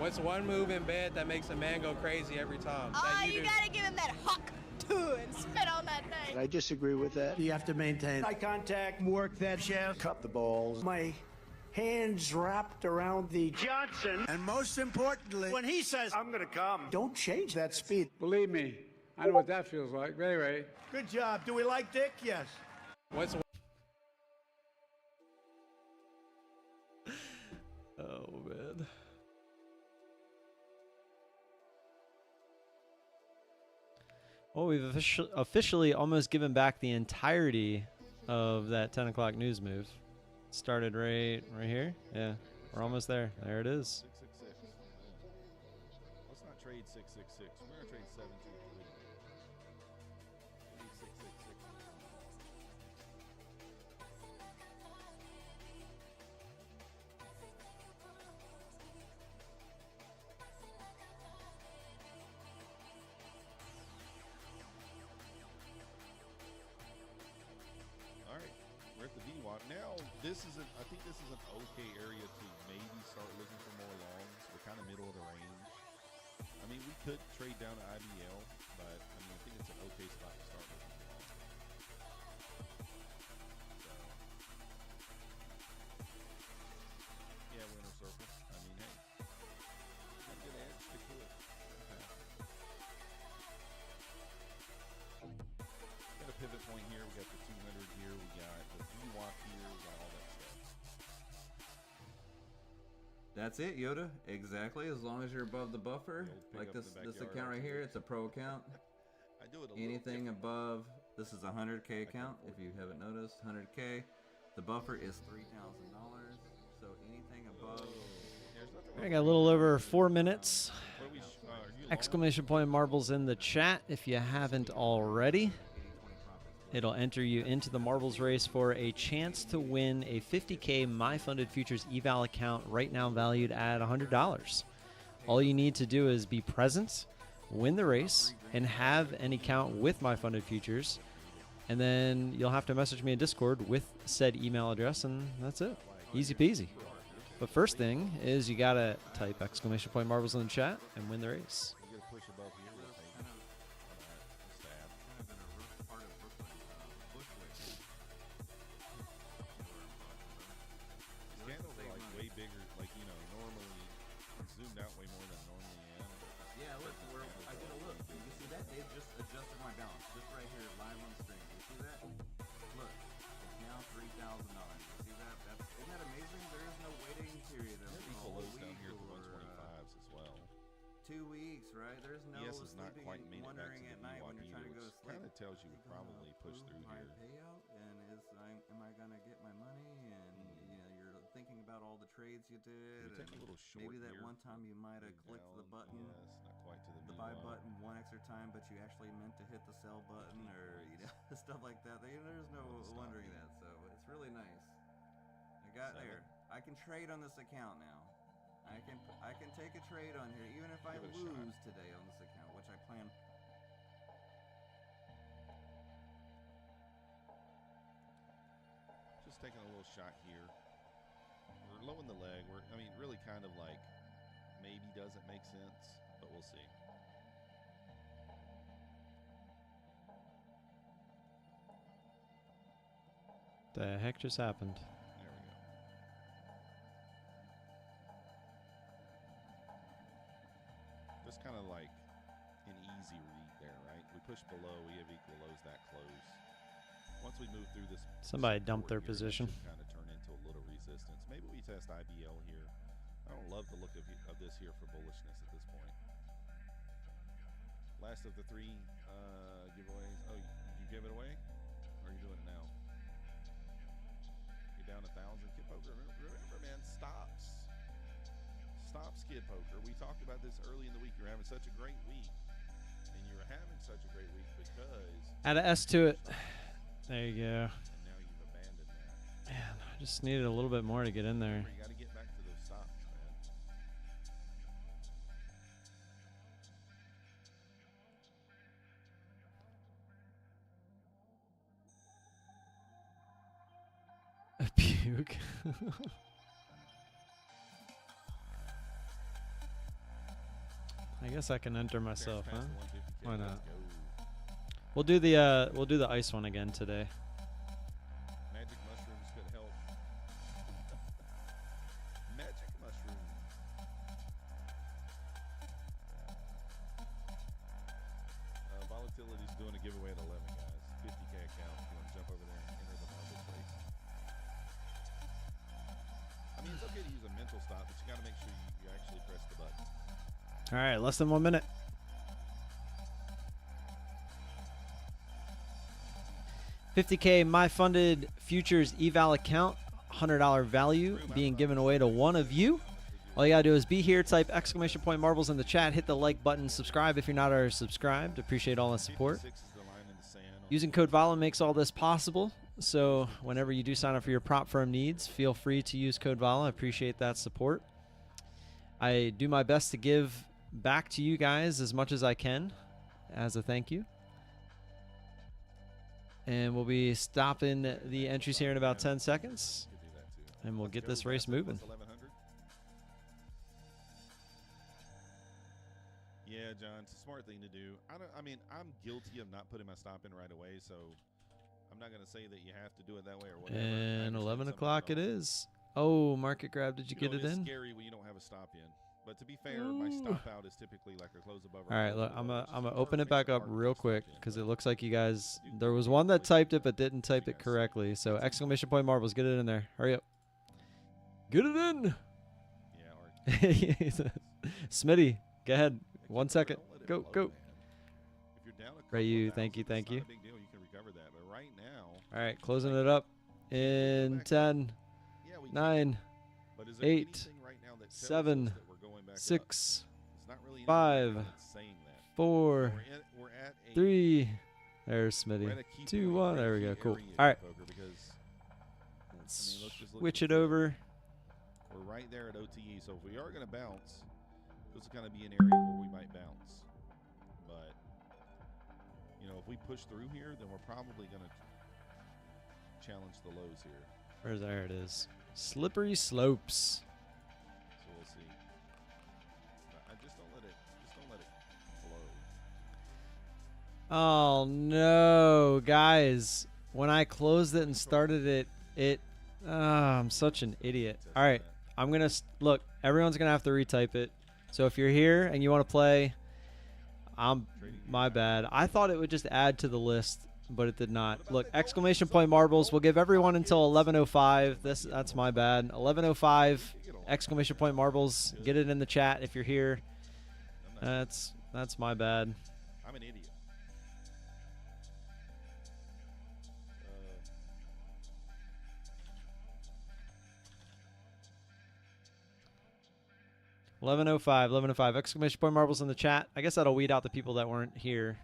What's one move in bed that makes a man go crazy every time? Oh, that you do? gotta give him that hawk too and spit on that thing. I disagree with that. You have to maintain eye contact, work that shaft, cut the balls. My hands wrapped around the Johnson. And most importantly, when he says, I'm going to come, don't change that speed. Believe me, I know what that feels like. But anyway. Good job. Do we like Dick? Yes. What's Oh, man. Well, we've officially almost given back the entirety of that 10 o'clock news move. Started right here. Yeah, we're almost there. There it is. 666. Let's not trade 666. We're going to trade 723. We need 666. All right, we're at the VWAP. Now, I think this is an okay area to maybe start looking for more longs. We're kind of middle of the range. I mean, we could trade down to IBL, but I mean, I think it's an okay spot to start looking for long. So, yeah, winner circle. I mean, hey, got a good edge, stick to it. Okay. Got a pivot point here. We got the 200 here. We got the VWAP here. We got all that stuff. That's it, Yoda. Exactly. As long as you're above the buffer, like this account right here, it's a pro account. I do it a Anything above, this is a 100K account. If you haven't noticed, 100K. The buffer is $3,000. So anything above. I got a little over 4 minutes. Exclamation point marbles in the chat if you haven't already. It'll enter you into the marbles race for a chance to win a 50K My Funded Futures eval account right now valued at $100. All you need to do is be present, win the race, and have an account with My Funded Futures. And then you'll have to message me in Discord with said email address, and that's it. Easy peasy. But first thing is you gotta type exclamation point marbles in the chat and win the race. You gotta push above here. Candles are like way bigger, like, you know, normally zoomed out way more than I normally am. Yeah, look, I did a look. You see that? They've just adjusted my balance. Just right here, live on stream. You see that? Look, it's now $3,000. You see that? Isn't that amazing? There is no waiting period of There's equal lows down here at the 125s as well. 2 weeks, right? There's no ES is not quite made it back wondering to at the night when VWAP you're trying to either, go to which sleep. kind of tells you we probably push through My here. payout, and am I gonna get my money? And you know, you're thinking about all the trades you did. We take a little short maybe that here. one time you might have clicked the button. Yes, not quite to the buy VWAP. button one extra time, but you actually meant to hit the sell button, or you know, stuff like that. There's no wondering that, so it's really nice. I got there. I can trade on this account now. I can take a trade on here, even if I Give it a lose shot. today on this account, which I plan. Just taking a little shot here. We're low in the leg. I mean, really kind of like maybe doesn't make sense, but we'll see. The heck just happened? There we go. Just kind of like an easy read there, right? We push below, we have equal lows that close. Once we move through this, Somebody dumped their position. kind of turn into a little resistance. Maybe we test IBL here. I don't love the look of this here for bullishness at this point. Last of the three giveaways. Oh, you give it away? Or are you doing it now? You're down 1,000. Skid poker. Remember, man, stops. Stop skid poker. We talked about this early in the week. You're having such a great week. And you're having such a great week because... Add an S to it. There you go. And now you've abandoned that. Man, I just needed a little bit more to get in there. You got to get back to those stops, man. A puke. I guess I can enter myself, huh? Why not? Let's go. We'll do the ice one again today. Magic mushrooms could help. Magic mushrooms. Volatility's doing a giveaway at 11, guys. 50K account. If you want to jump over there and enter the marbles race. I mean, it's okay to use a mental stop, but you got to make sure you actually press the button. All right, less than 1 minute. $50K my funded futures eval account, $100 value being given away to one of you. All you gotta do is be here, type exclamation point marbles in the chat, hit the like button, subscribe if you're not already subscribed. Appreciate all the support. Using code VOLA makes all this possible. So whenever you do sign up for your prop firm needs, feel free to use code VOLA. I appreciate that support. I do my best to give back to you guys as much as I can as a thank you. And we'll be stopping the entries here in about 10 seconds. And we'll get this race moving. Yeah, John, it's a smart thing to do. I mean, I'm guilty of not putting my stop in right away, so I'm not going to say that you have to do it that way or whatever. And 11 o'clock it is. Oh, market grab. Did you get it in? It's scary when you don't have a stop in. But to be fair, my stop out is typically like a close above. All right, look, I'm gonna open it back up real quick because it looks like you guys. There was one that typed it but didn't type it correctly. So exclamation point marbles, get it in there. Hurry up. Get it in. Yeah. Smitty, go ahead. 1 second. Go. Rayu, thank you. Big deal. You can recover that. But right now. All right, closing it up in 10, 9, 8, 7, 6, 5, 4, 3. There's Smitty. 2, 1. There we go. Cool. All right. Let's switch it over. We're right there at OTE. So if we are going to bounce, this will kind of be an area where we might bounce. But, you know, if we push through here, then we're probably going to challenge the lows here. There it is. Slippery slopes. So we'll see. Just don't let it flow. Oh no, guys! When I closed it and started it, I'm such an idiot. All right, I'm gonna look. Everyone's gonna have to retype it. So if you're here and you want to play, my bad. I thought it would just add to the list, but it did not. Look, exclamation point marbles. We'll give everyone until 11:05. That's my bad. 11:05. Exclamation point marbles. Get it in the chat if you're here. That's my bad. I'm an idiot. 11:05. Exclamation point marbles in the chat. I guess that'll weed out the people that weren't here.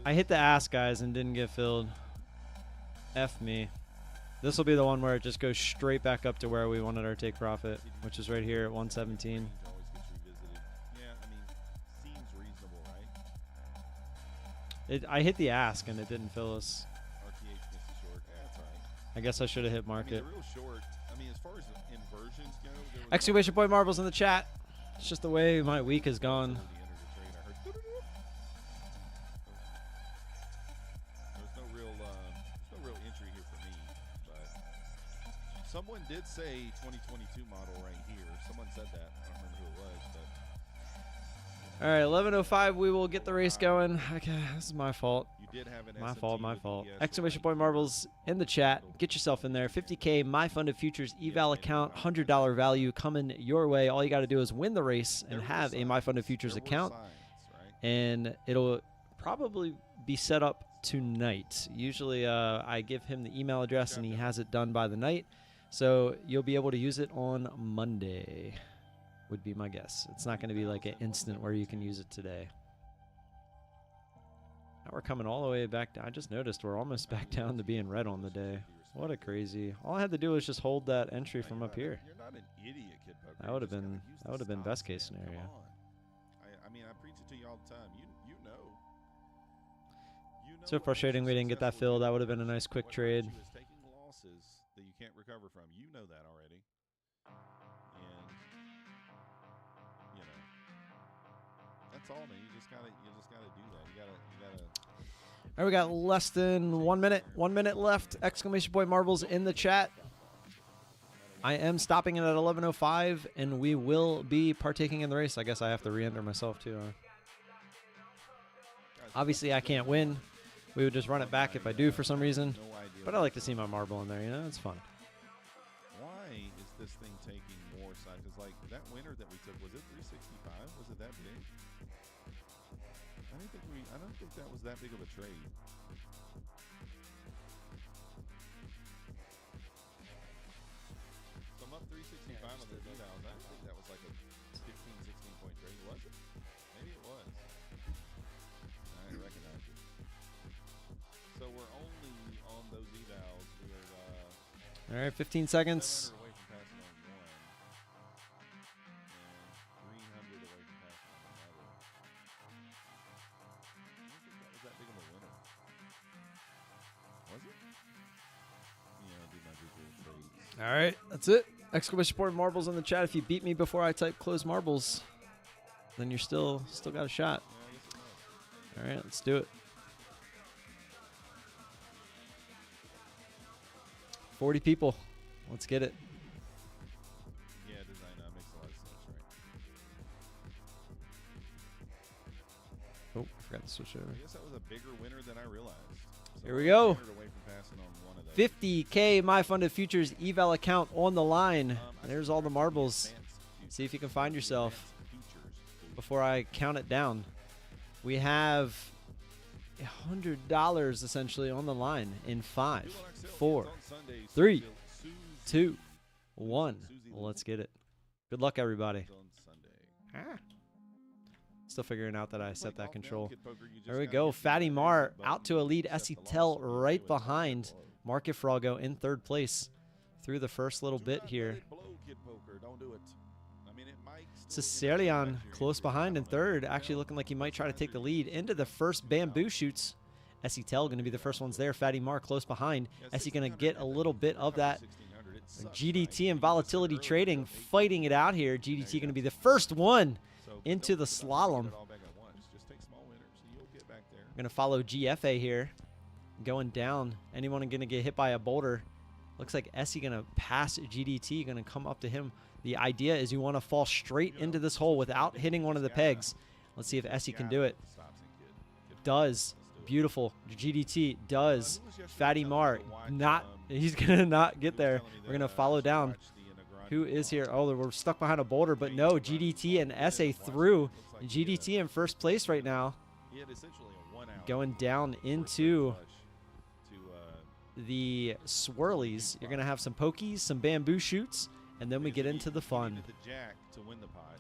I hit the ass, guys, and didn't get filled. F me. This will be the one where it just goes straight back up to where we wanted our take profit, which is right here at 117. I hit the ask and it didn't fill us. I guess I should have hit market. Exclamation point marbles in the chat. It's just the way my week has gone. Someone did say 2022 model right here. Someone said that. I don't remember who it was, but. All right, 11:05. We will get the race going. Okay, this is my fault. You did have an my fault. Exclamation point marbles in the chat. Get yourself in there. 50K my funded futures eval account. $100 value coming your way. All you got to do is win the race and have a my funded futures account, and it'll probably be set up tonight. Usually, I give him the email address and he has it done by the night. So you'll be able to use it on Monday, would be my guess. It's not going to be like an instant where you can use it today. Now we're coming all the way back down. I just noticed we're almost back down to being red on the day. What a crazy. All I had to do was just hold that entry from up here. You're not an idiot, Kid Poker. That would have been best case scenario. I mean, I preach it to you all the time. You know. So frustrating we didn't get that fill. That would have been a nice quick trade. Is taking losses that you can't recover from. You know that already. And you know, that's all, man. You just gotta do that. You gotta. All right, we got less than 1 minute. 1 minute left. Exclamation point marbles in the chat. I am stopping it at 11:05, and we will be partaking in the race. I guess I have to re-enter myself too. Obviously, I can't win. We would just run it back if I do for some reason. But I like to see my marble in there. You know, it's fun. Why is this thing taking more size? Because like that winner that we took, was it 365? Was it that big? I don't think that was that big of a trade. So I'm up 365 on the $2. I don't think that was like a 15, 16 point trade, was it? Maybe it was. I recognize it. So we're only on those evals. We're All right, 15 seconds. 700 away from passing on one, and 300 away from passing on another. I don't think that was that big of a winner. Was it? Yeah, I did not do good trades. All right, that's it. Exclamation point marbles in the chat. If you beat me before I type close marbles, then you're still got a shot. All right, let's do it. 40 people. Let's get it. Yeah, design makes a lot of sense, right? Oh, I forgot to switch over. I guess that was a bigger winner than I realized. So Here we go. 100 away from passing on one of those. 50K My Funded Futures eval account on the line. There's all the marbles. See if you can find yourself before I count it down. We have $100 essentially on the line in 5, 4, 3, 2, 1. Well, let's get it. Good luck, everybody. Still figuring out that I set that control. There we go. Fatty Mar out to a lead. Tel right behind. Market Froggo in third place through the first little bit here. Cecilion close behind in third, actually looking like he might try to take the lead into the first bamboo shoots. Tel going to be the first ones there. Fatty Mar close behind. Going to get a little bit of that. GDT and volatility trading fighting it out here. GDT going to be the first one into the slalom. We're going to follow GFA here. Going down. Anyone going to get hit by a boulder? Looks like Essie going to pass GDT. Going to come up to him. The idea is you want to fall straight into this hole without hitting one of the pegs. Let's see if Essie can do it. Does. Beautiful. GDT does. Fatty Mar not. He's going to not get there. We're going to follow down. Who is here? Oh, we're stuck behind a boulder, but no. GDT and SA through. GDT in first place right now. Going down into the swirlies. You're going to have some pokies, some bamboo shoots, and then we get into the fun.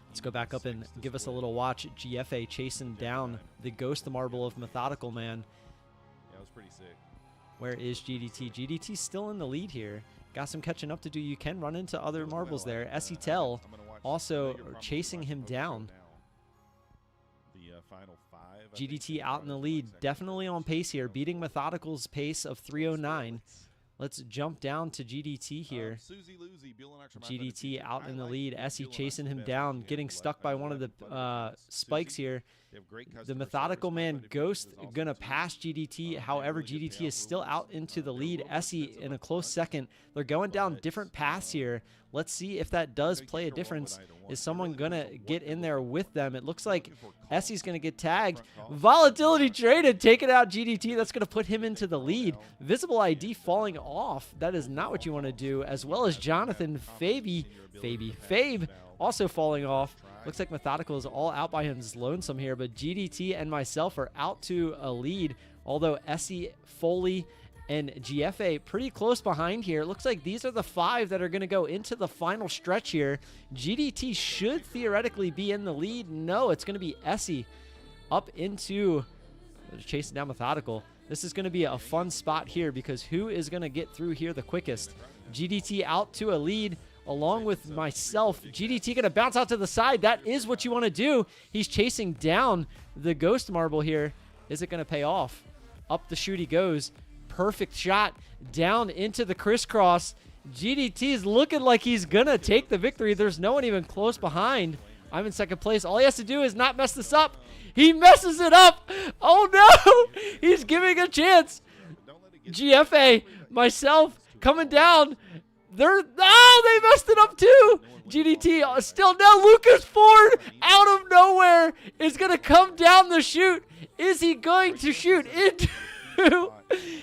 Let's go back up and give us a little watch. GFA chasing down the ghost marble of Methodical Man. Yeah, that was pretty sick. Where is GDT? GDT's still in the lead here. Got some catching up to do. You can run into other marbles there. Tel also chasing him down. GDT out in the lead. Definitely on pace here. Beating Methodical's pace of 309. Let's jump down to GDT here. GDT out in the lead. Essie chasing him down, getting stuck by one of the spikes here. The Methodical Man Ghost going to pass GDT. However, GDT is still out into the lead. Essie in a close second. They're going down different paths here. Let's see if that does play a difference. Is someone going to get in there with them? It looks like Essie's going to get tagged. Volatility traded, taking out GDT. That's going to put him into the lead. Visible ID falling off. That is not what you want to do. As well as Jonathan Fabe also falling off. Looks like Methodical is all out by him lonesome here, but GDT and myself are out to a lead. Although Essie, Foley, and GFA pretty close behind here. Looks like these are the 5 that are going to go into the final stretch here. GDT should theoretically be in the lead. No, it's going to be Essie up into chasing down Methodical. This is going to be a fun spot here because who is going to get through here the quickest? GDT out to a lead along with myself. GDT going to bounce out to the side. That is what you want to do. He's chasing down the ghost marble here. Is it going to pay off? Up the chute he goes. Perfect shot down into the crisscross. GDT's looking like he's gonna take the victory. There's no one even close behind. I'm in second place. All he has to do is not mess this up. He messes it up. Oh no! He's giving a chance. GFA, myself, coming down. They messed it up too. GDT still now. Lucas Ford out of nowhere is gonna come down the chute. Is he going to shoot into?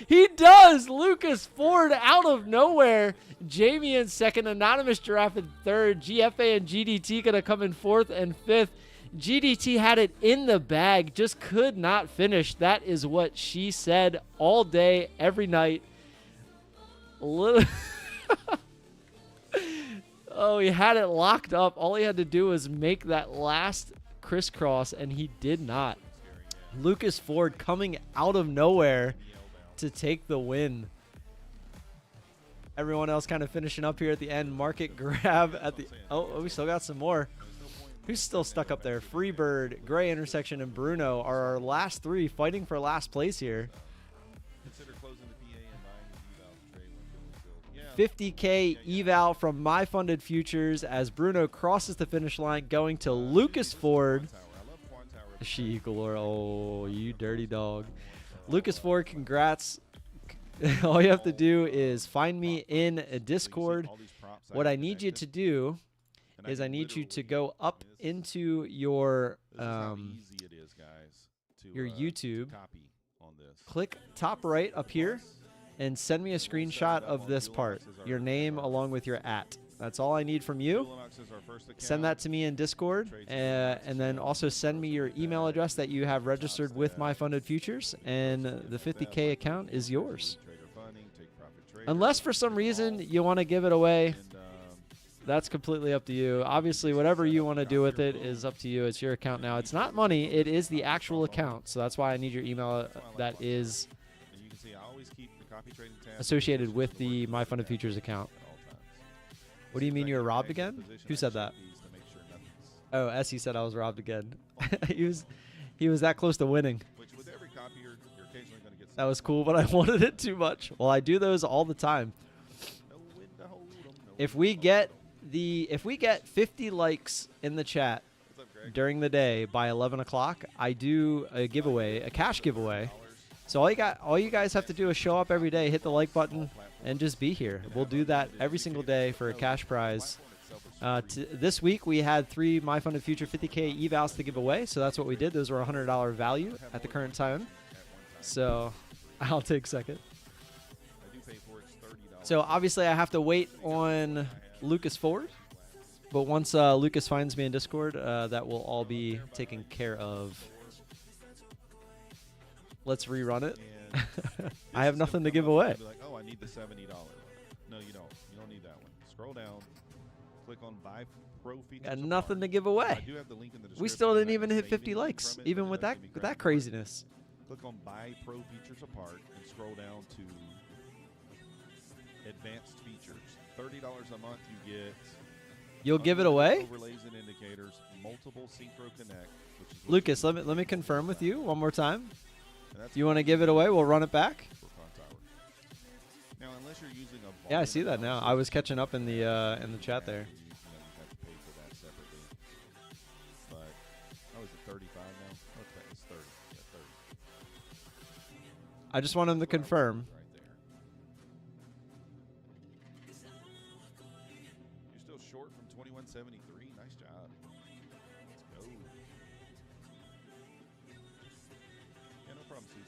He does. Lucas Ford out of nowhere. Jamie in second. Anonymous Giraffe in third. GFA and GDT gonna come in fourth and fifth. GDT had it in the bag, just could not finish. That is what she said all day, every night. Oh, he had it locked up. All he had to do was make that last crisscross, and he did not. Lucas Ford coming out of nowhere to take the win. Everyone else kind of finishing up here at the end. Market grab at the... Oh, we still got some more. Who's still stuck up there? Freebird, Gray Intersection, and Bruno are our last three fighting for last place here. 50K eval from My Funded Futures as Bruno crosses the finish line going to Lucas Ford. She galore. Oh, you dirty dog. Lucas Ford, congrats. All you have to do is find me in a Discord. What I need you to do is I need you to go up into your YouTube, click top right up here, and send me a screenshot of this part, your name along with your @ That's all I need from you. Send that to me in Discord, and then also send me your email address that you have registered with My Funded Futures, and the 50K account is yours. Unless for some reason you want to give it away, that's completely up to you. Obviously, whatever you want to do with it is up to you. It's your account now. It's not money. It is the actual account. So that's why I need your email that is associated with the My Funded Futures account. What do you mean you were robbed again? Who said that? Oh, Essie said I was robbed again. he was that close to winning. That was cool, but I wanted it too much. Well, I do those all the time. If we get 50 likes in the chat during the day by 11 o'clock, I do a giveaway, a cash giveaway. So all you guys have to do is show up every day, hit the like button, and just be here. We'll do that every single day for a cash prize. This week we had 3 My Funded Future 50K evals to give away, so that's what we did. Those were $100 value at the current time. So I'll take second. So obviously I have to wait on Lucas Ford, but once Lucas finds me in Discord, that will all be taken care of. Let's rerun it. I have nothing to give away. Like, oh, I need the $70. No, you don't. You don't need that one. Scroll down. Click on Buy Pro Features. Got nothing to give away. I do have the link in the description. We still didn't even hit 50 likes, even with that craziness. Click on Buy Pro Features Apart and scroll down to Advanced Features. $30 a month you get. You'll give it away? Overlays and indicators, multiple Synchro Connect. Lucas, let me confirm with you one more time. You want to give it away? We'll run it back. Now, unless you're using a yeah, I see that now. I was catching up in the chat there. But oh, is it 35 now? Okay, it's 30. Yeah, 30. I just want him to confirm. You're still short from 2173. Nice job. Let's go. Yeah, no problem, Susie.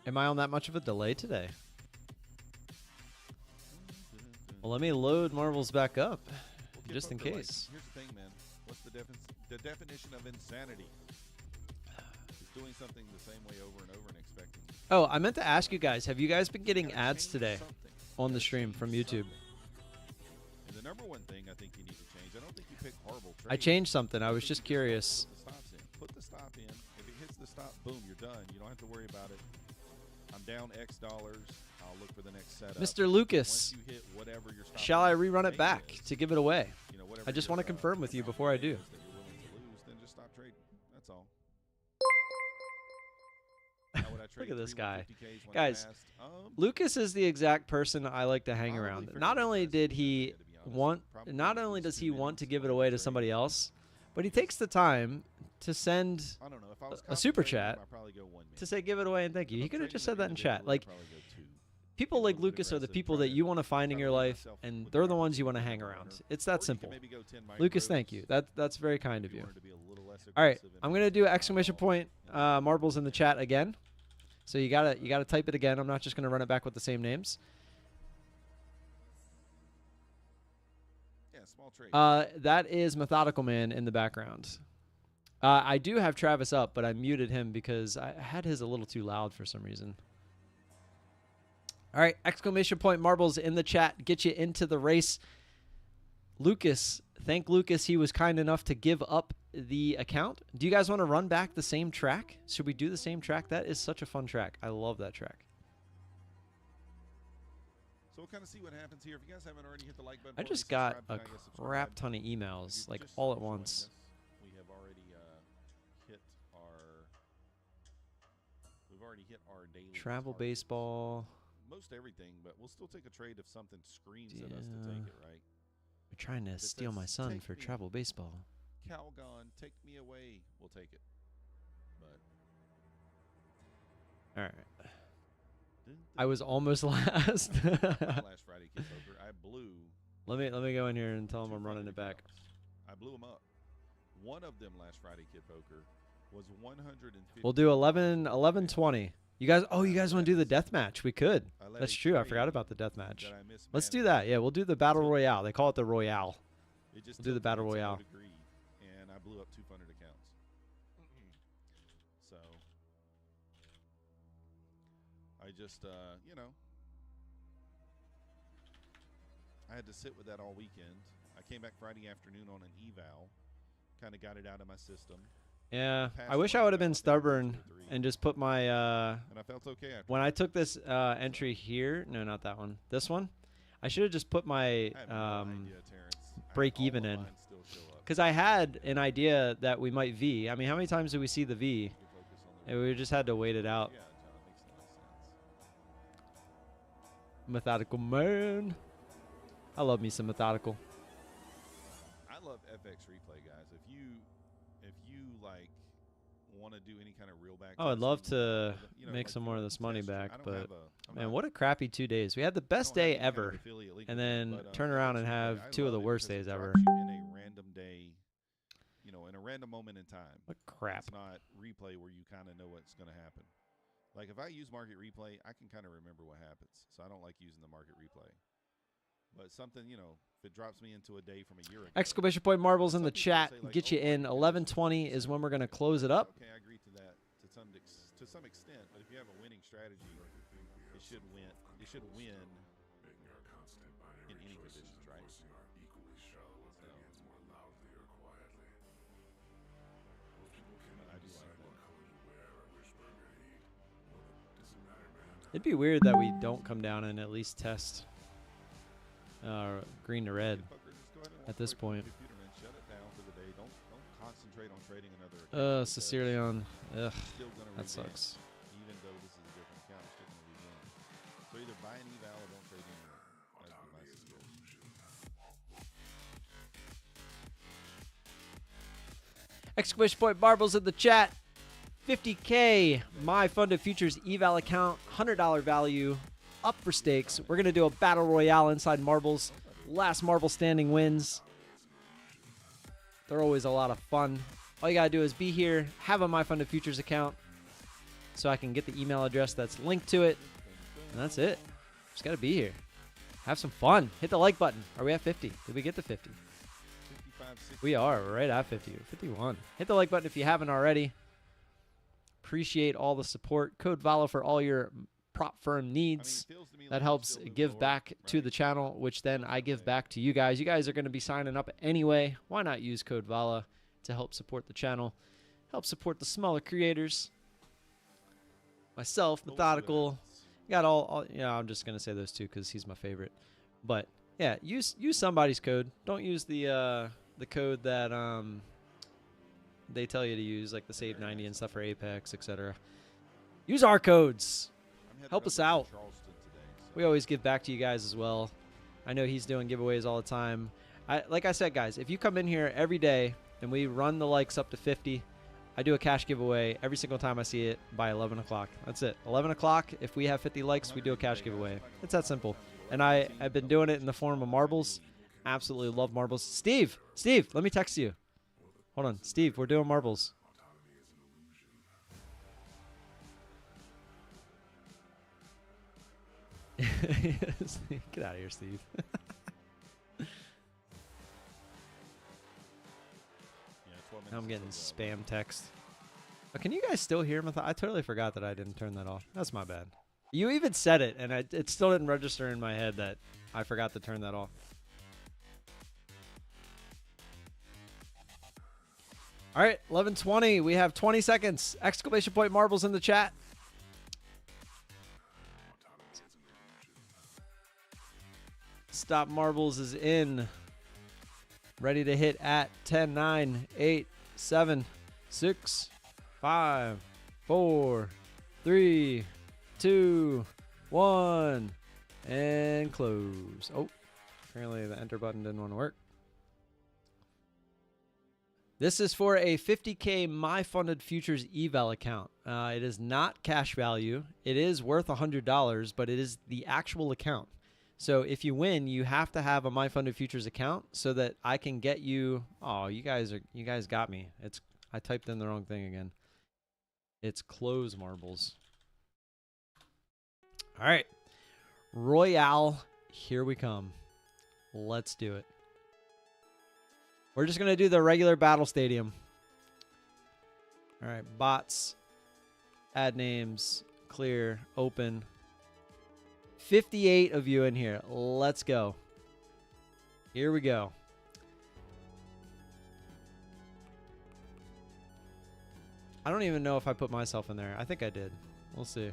Am I on that much of a delay today? Well, let me load Marvels back up, just in case. Here's the thing, man. What's the definition of insanity? Is doing something the same way over and over and expecting. Oh, I meant to ask you guys, have you guys been getting ads today on the stream from YouTube? And the number one thing I think you need to change, I don't think you pick horrible trades. I changed something. I was just curious. Put the stop in. If it hits the stop, boom, you're done. You don't have to worry about it. I'm down X dollars. I'll look for the next setup. Mr. Lucas, Once you hit whatever your stop shall I rerun it back is, to give it away? you know, I just want to confirm with you before I do. that you're willing to lose, then just stop trading. That's all. Look at this guy. 50Ks went Guys, fast. Lucas is the exact person I like to hang around. Not only does he want to give it away to somebody else, but he takes the time to send I don't know. If I was a super concentrating, chat I'd probably go 1 to say give it away and thank you. If He I'm could have just trading said that in individually, chat. Like, I'd probably go 2. people Get a like little bit Lucas are the aggressive, people try that to you want to find in try your to leave life, myself and with they're the the ones you want to opportunity hang to around. order. It's Or that you can simple. maybe go 10 Lucas, micros thank you. That's very kind of if you you. wanted to be a little less All right, aggressive and I'm gonna do exclamation point marbles in the chat again. So you gotta type it again. I'm not just gonna run it back with the same names. yeah, small trade. That is Methodical Man in the background. I do have Travis up, but I muted him because I had his a little too loud for some reason. All right, exclamation point marbles in the chat. Get you into the race. Lucas, thank Lucas. He was kind enough to give up the account. Do you guys want to run back the same track? Should we do the same track? That is such a fun track. I love that track. So we'll kind of see what happens here. If you guys haven't already hit the like button, I just got a crap ton of emails, like all at once. We have already hit our daily Travel target. baseball. Most everything, but we'll still take a trade if something screams at us to take it, right? We're trying to If it steal my says, son "Take for me, travel baseball. Calgon, take me away. We'll take it. But All right. I was almost last. last Friday kid poker, I blew. Let me go in here and tell him I'm running it back. I blew them up. One of them last Friday kid poker was 150. We'll do 11:20. You guys want to do the death match? We could. That's true. I forgot about the death match. Let's do that. Yeah, we'll do the battle royale. They call it the royale. It just We'll do the battle royale. Degree, and I blew up 200 accounts. So I just, I had to sit with that all weekend. I came back Friday afternoon on an eval, kind of got it out of my system. Yeah, I wish I would have been stubborn and just put my and I felt okay after when I took this entry here. No, not that one. This one. I should have just put my break even in, because I had an idea that we might V. I mean, how many times do we see the V? And we just had to wait it out. Methodical man. I love me some methodical. I love FX replay, guys. If you like want to do any kind of real back. Oh, I'd love to make some more of this money back, but man, what a crappy 2 days. We had the best day ever, and then turn around and have two of the worst days ever. In a random day, in a random moment in time. What crap. It's not replay where you kind of know what's going to happen. Like if I use market replay, I can kind of remember what happens. So I don't like using the market replay. But something, if it drops me into a day from a year ago. Exclamation point marbles in the chat. Get you in. 11:20 is when we're going to close it up. Okay, I agree to that to some extent. But if you have a winning strategy, it should win. It should win in any conditions, right? I do like that. It'd be weird that we don't come down and at least test green to red at this point. Shut it down for the day. Don't concentrate on trading another account. Sicilian. Ugh, Still gonna that regain. sucks. Even though this is a different account, it's still gonna regain. So either buy an eval or don't trade anymore. That'd be my suggestion. Exclamation point marbles in the chat. 50K, my funded futures eval account, $100 value, up for stakes. We're going to do a battle royale inside marbles. Last marble standing wins. They're always a lot of fun. All you got to do is be here, have a my funded futures account so I can get the email address that's linked to it. And that's it. Just got to be here. Have some fun. Hit the like button. Are we at 50? Did we get to 50? 55, 60. We are. We're right at 50. 51. Hit the like button if you haven't already. Appreciate all the support. Code VOLA for all your prop firm needs. That helps give back to the channel, which then I give back to you guys. You guys are going to be signing up anyway. Why not use code VOLA to help support the channel, help support the smaller creators? Myself, Methodical, got all I'm just going to say those two because he's my favorite. But yeah, use somebody's code. Don't use the code that they tell you to use, like the Save 90 and stuff for Apex, etc. Use our codes. I'm headed Help up us to out. Charleston today, so We always give back to you guys as well. I know he's doing giveaways all the time. Like I said, guys, if you come in here every day and we run the likes up to 50, I do a cash giveaway every single time I see it by 11 o'clock. That's it. 11 o'clock, if we have 50 likes, we do a cash giveaway. It's that simple. And I've been doing it in the form of marbles. Absolutely love marbles. Steve, let me text you. Hold on. Steve, we're doing marbles. Get out of here, Steve. I'm getting spam text. Oh, can you guys still hear him? I totally forgot that I didn't turn that off. That's my bad. You even said it, and it still didn't register in my head that I forgot to turn that off. All right, 11:20. We have 20 seconds. Exclamation point marbles in the chat. Stop marbles is in. Ready to hit at 10, 9, 8, 7, 6, 5, 4, 3, 2, 1, and close. Oh, apparently the enter button didn't want to work. This is for a 50K My Funded Futures eval account. It is not cash value. It is worth $100, but it is the actual account. So if you win, you have to have a My Funded Futures account so that I can get you. Oh, you guys got me. I typed in the wrong thing again. It's close marbles. All right, Royale, here we come. Let's do it. We're just gonna do the regular battle stadium. All right, bots, add names, clear, open. 58 of you in here. Let's go. Here we go. I don't even know if I put myself in there. I think I did. We'll see.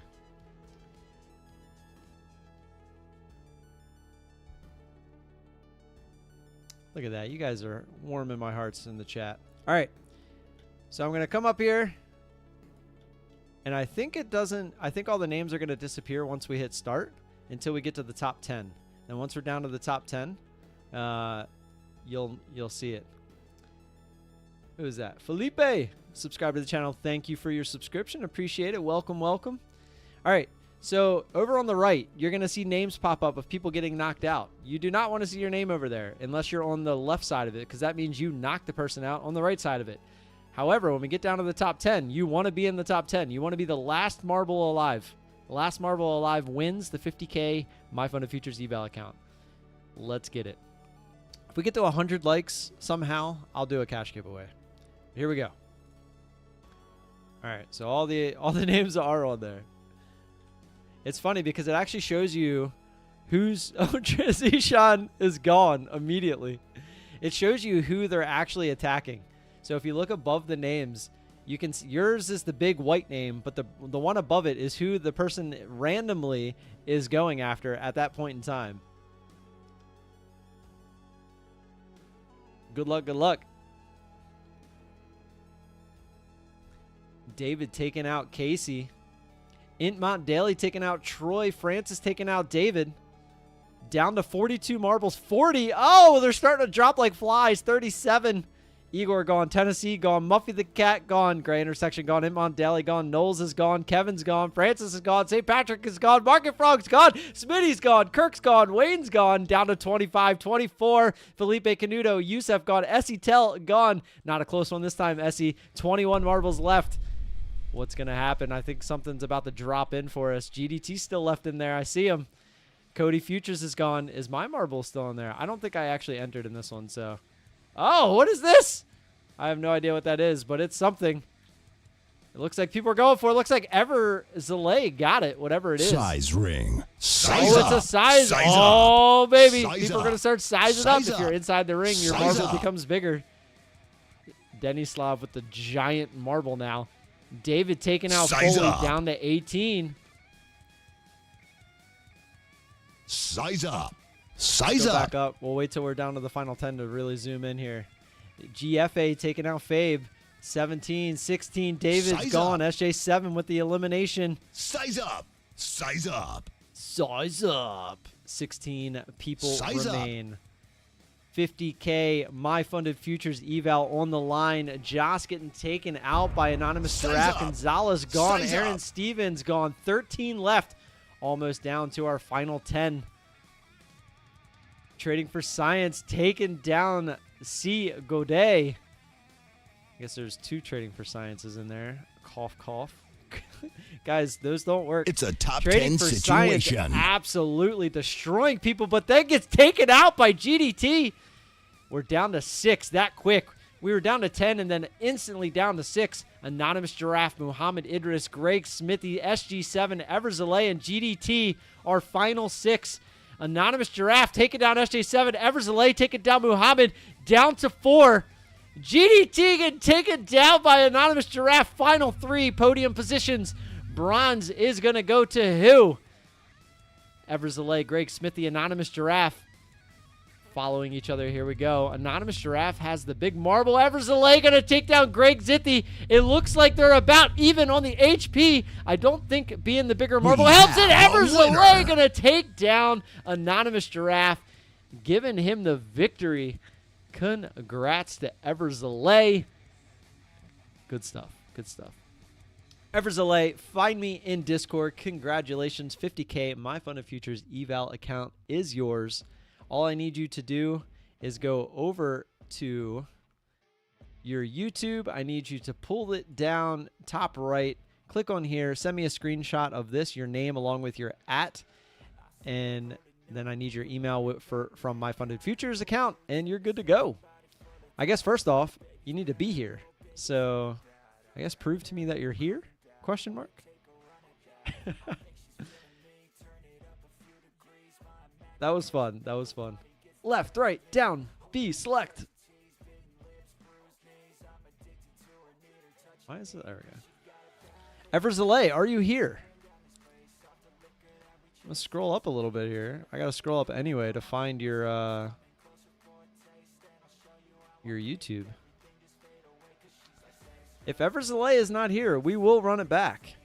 Look at that. You guys are warming my hearts in the chat. All right. So I'm going to come up here. And I think it doesn't. I think all the names are going to disappear once we hit start until we get to the top 10. And once we're down to the top 10, you'll see it. Who is that? Felipe, subscribe to the channel. Thank you for your subscription. Appreciate it. Welcome, welcome. All right. So over on the right, you're going to see names pop up of people getting knocked out. You do not want to see your name over there unless you're on the left side of it, because that means you knocked the person out on the right side of it. However, when we get down to the top 10, you want to be in the top 10. You want to be the last marble alive. The last marble alive wins the 50K My Funded Futures eval account. Let's get it. If we get to 100 likes somehow, I'll do a cash giveaway. Here we go. All right, so all the names are on there. It's funny because it actually shows you who's... Oh, Zishan is gone immediately. It shows you who they're actually attacking. So if you look above the names, you can see yours is the big white name, but the one above it is who the person randomly is going after at that point in time. Good luck, good luck. David taking out Casey. Intmont Daly taking out Troy. Francis taking out David. Down to 42 marbles. 40. Oh, they're starting to drop like flies. 37. Igor gone. Tennessee gone. Muffy the Cat gone. Gray Intersection gone. Intmont Daly gone. Knowles is gone. Kevin's gone. Francis is gone. St. Patrick is gone. Market Frog's gone. Smitty's gone. Kirk's gone. Wayne's gone. Down to 25. 24. Felipe Canuto. Yusef gone. Essie Tell gone. Not a close one this time, Essie. 21 marbles left. What's going to happen? I think something's about to drop in for us. GDT's still left in there. I see him. Cody Futures is gone. Is my marble still in there? I don't think I actually entered in this one, so. Oh, what is this? I have no idea what that is, but it's something. It looks like people are going for it. It looks like Ever Zalay got it, whatever it is. Size ring. Size up. It's a size. Oh, up. baby. Size People are up. going to start sizing up. Size If you're up. inside the ring, your Size marble up. becomes bigger. Denislav with the giant marble now. David taking out Size Foley up. down to 18. Size up. Size Go up. back up. We'll wait till we're down to the final 10 to really zoom in here. GFA taking out Fabe. 17, 16. David's Size gone. up. SJ7 with the elimination. Size up. Size up. Size up. 16 people Size up. remain. 50K My Funded Futures eval on the line. Joss getting taken out by Anonymous Size Giraffe. up. Gonzalez gone. Size Aaron up. Stevens gone. 13 left. Almost down to our final 10. Trading for Science taking down C. Godet. I guess there's 2 Trading for Sciences in there. Cough, cough. Guys, those don't work. It's a top Trading 10 for Science situation. absolutely destroying people, but then gets taken out by GDT. We're down to 6 that quick. We were down to 10 and then instantly down to 6. Anonymous Giraffe, Muhammad Idris, Greg Smithy, SG7, Everzale, and GDT, our final 6. Anonymous Giraffe taking down SJ7, Everzale taking down Muhammad, down to 4. GDT getting taken down by Anonymous Giraffe. Final 3 podium positions. Bronze is going to go to who? Everzale, Greg Smithy, Anonymous Giraffe. Following each other, here we go. Anonymous Giraffe has the big marble. Everzale going to take down Greg Zithi. It looks like they're about even on the HP. I don't think being the bigger marble helps it. Everzale going to take down Anonymous Giraffe, giving him the victory. Congrats to Everzale. Good stuff. Good stuff. Everzale, find me in Discord. Congratulations. 50K My Funded Futures eval account is yours. All I need you to do is go over to your YouTube. I need you to pull it down top right. Click on here. Send me a screenshot of this, your name along with your @ and then I need your email from My Funded Futures account, and you're good to go. I guess first off, you need to be here. So I guess prove to me that you're here? Question mark. That was fun. That was fun. Left, right, down, B, select. Why is it? There we go. Everzale, are you here? Let's scroll up a little bit here. I gotta scroll up anyway to find your YouTube. If Everzale is not here, we will run it back.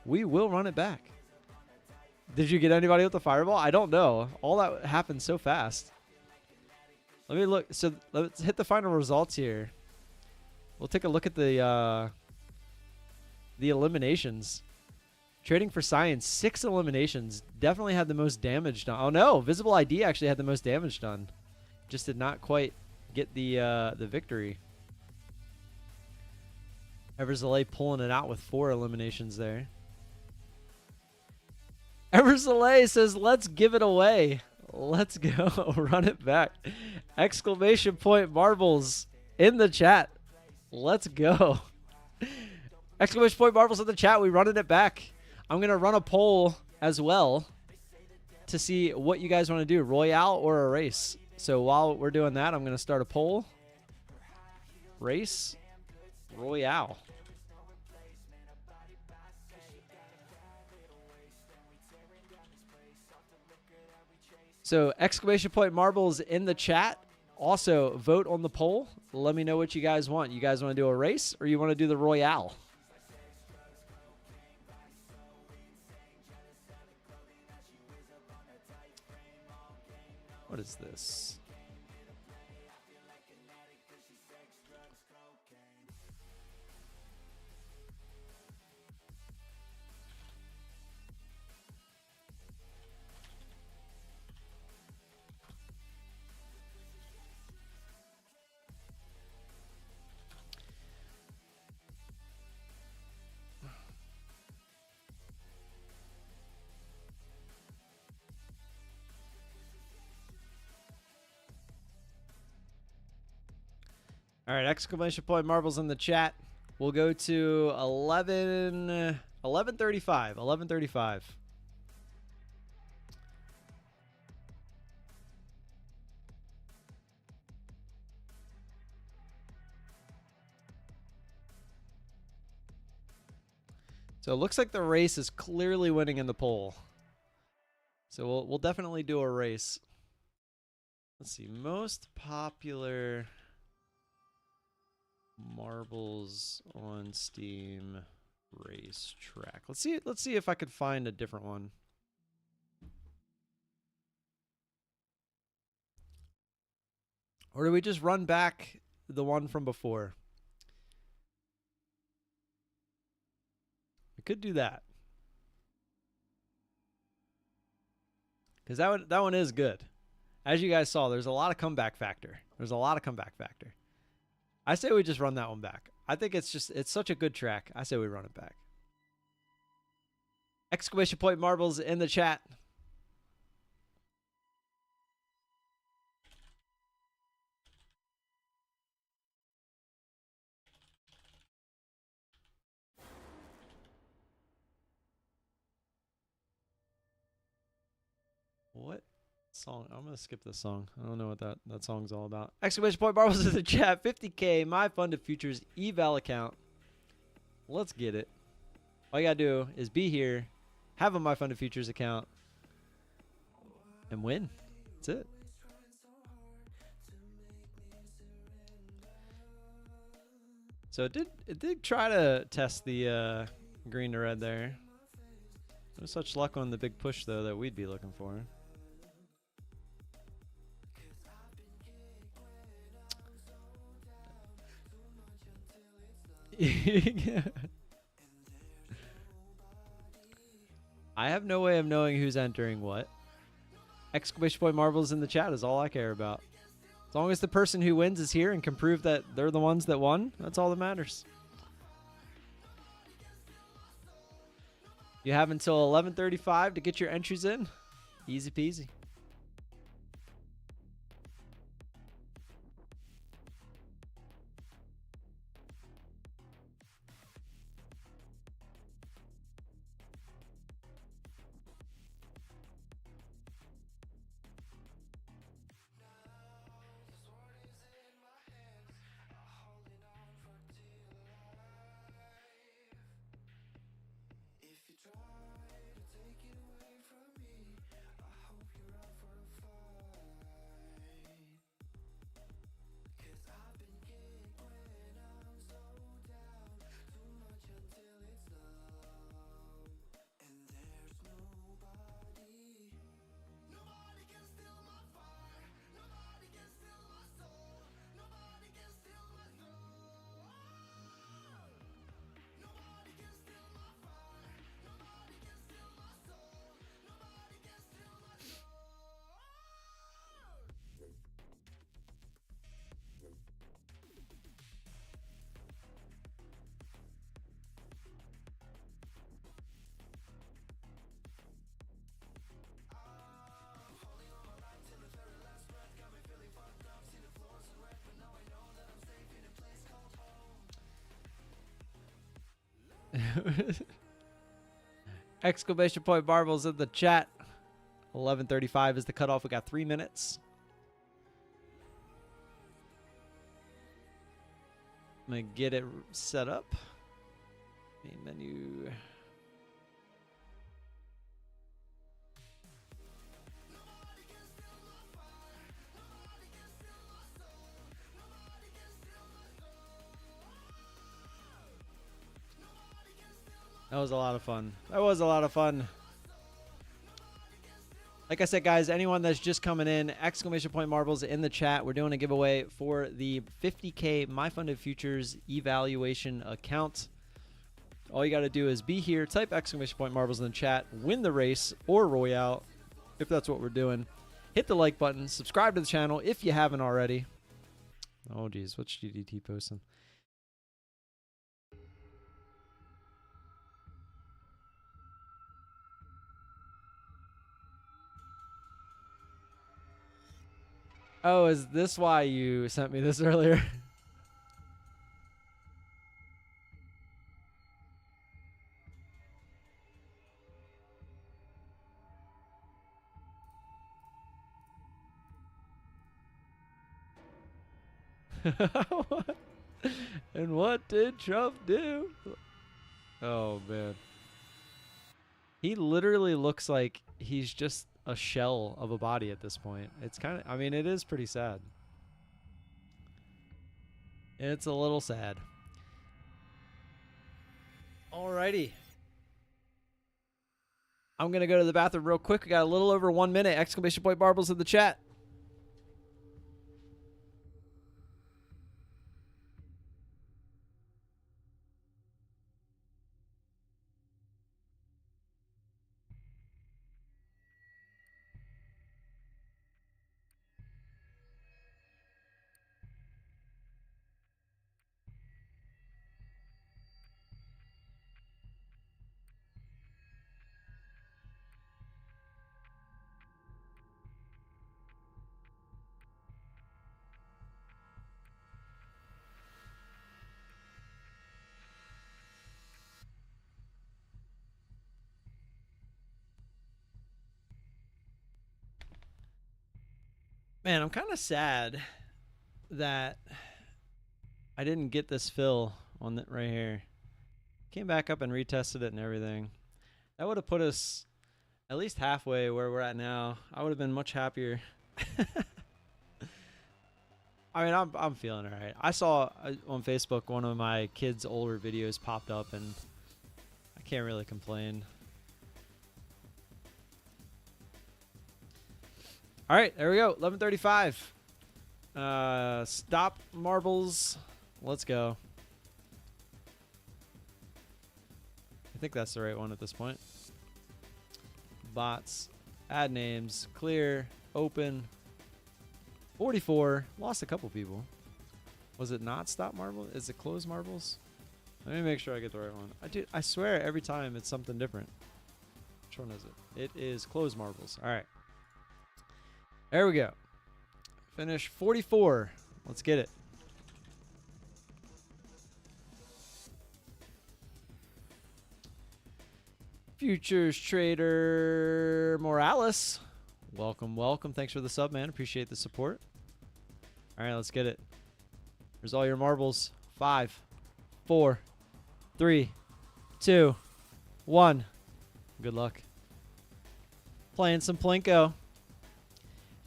We will run it back. Did you get anybody with the fireball? I don't know. All that happened so fast. Let me look. So let's hit the final results here. We'll take a look at the eliminations. Trading for Science, 6 eliminations. Definitely had the most damage done. Oh no, Visible ID actually had the most damage done. Just did not quite get the victory. Everzale pulling it out with 4 eliminations there. Everzale says, let's give it away. Let's go. Run it back. Exclamation point marbles in the chat. Let's go. Exclamation point marbles in the chat. We running it back. I'm going to run a poll as well to see what you guys want to do, royale or a race. So while we're doing that, I'm going to start a poll. Race, royale. So exclamation point marbles in the chat. Also, vote on the poll. Let me know what you guys want. You guys want to do a race or you want to do the royale? What is this? All right, exclamation point marbles in the chat. We'll go to 11:35. 11:35. So it looks like the race is clearly winning in the poll. So we'll definitely do a race. Let's see, most popular. Marbles on Steam racetrack. Let's see if I could find a different one. Or do we just run back the one from before? We could do that. Because that one is good. As you guys saw, there's a lot of comeback factor. I say we just run that one back. I think it's such a good track. I say we run it back. Exclamation point marbles in the chat. What song? I'm going to skip this song. I don't know what that song's all about. Exclamation point marbles in the chat. 50K, my funded futures eval account. Let's get it. All you got to do is be here, have a my funded futures account, and win. That's it. So it did try to test the green to red there. No such luck on the big push, though, that we'd be looking for. I have no way of knowing who's entering what. Exclamation point marbles in the chat is all I care about. As long as the person who wins is here and can prove that they're the ones that won, that's all that matters. You have until 11:35 to get your entries in. Easy peasy. Exclamation point marbles in the chat. 11:35 is the cutoff. We got 3 minutes. I'm going to get it set up. Main menu. That was a lot of fun. Like I said, guys, anyone that's just coming in, exclamation point marbles in the chat. We're doing a giveaway for the 50K My Funded Futures evaluation account. All you got to do is be here, type exclamation point marbles in the chat, win the race or royale, if that's what we're doing. Hit the like button, subscribe to the channel if you haven't already. Oh, geez, what's GDT posting? Oh, is this why you sent me this earlier? And what did Trump do? Oh, man. He literally looks like he's just a shell of a body at this point. It's kind of, I mean, it is pretty sad. It's a little sad. Alrighty. I'm going to go to the bathroom real quick. We got a little over 1 minute. Exclamation point marbles in the chat. Man, I'm kind of sad that I didn't get this fill on that right here. Came back up and retested it and everything. That would have put us at least halfway where we're at now. I would have been much happier. I mean, I'm feeling all right. I saw on Facebook one of my kids' older videos popped up, and I can't really complain. All right, there we go. 11:35. Stop marbles. Let's go. I think that's the right one at this point. Bots. Add names. Clear. Open. 44. Lost a couple people. Was it not stop marble? Is it close marbles? Let me make sure I get the right one. I swear every time it's something different. Which one is it? It is close marbles. All right. There we go. Finish 44. Let's get it. Futures trader Morales. Welcome, welcome. Thanks for the sub, man. Appreciate the support. All right, let's get it. Here's all your marbles. 5, 4, 3, 2, 1. Good luck. Playing some Plinko.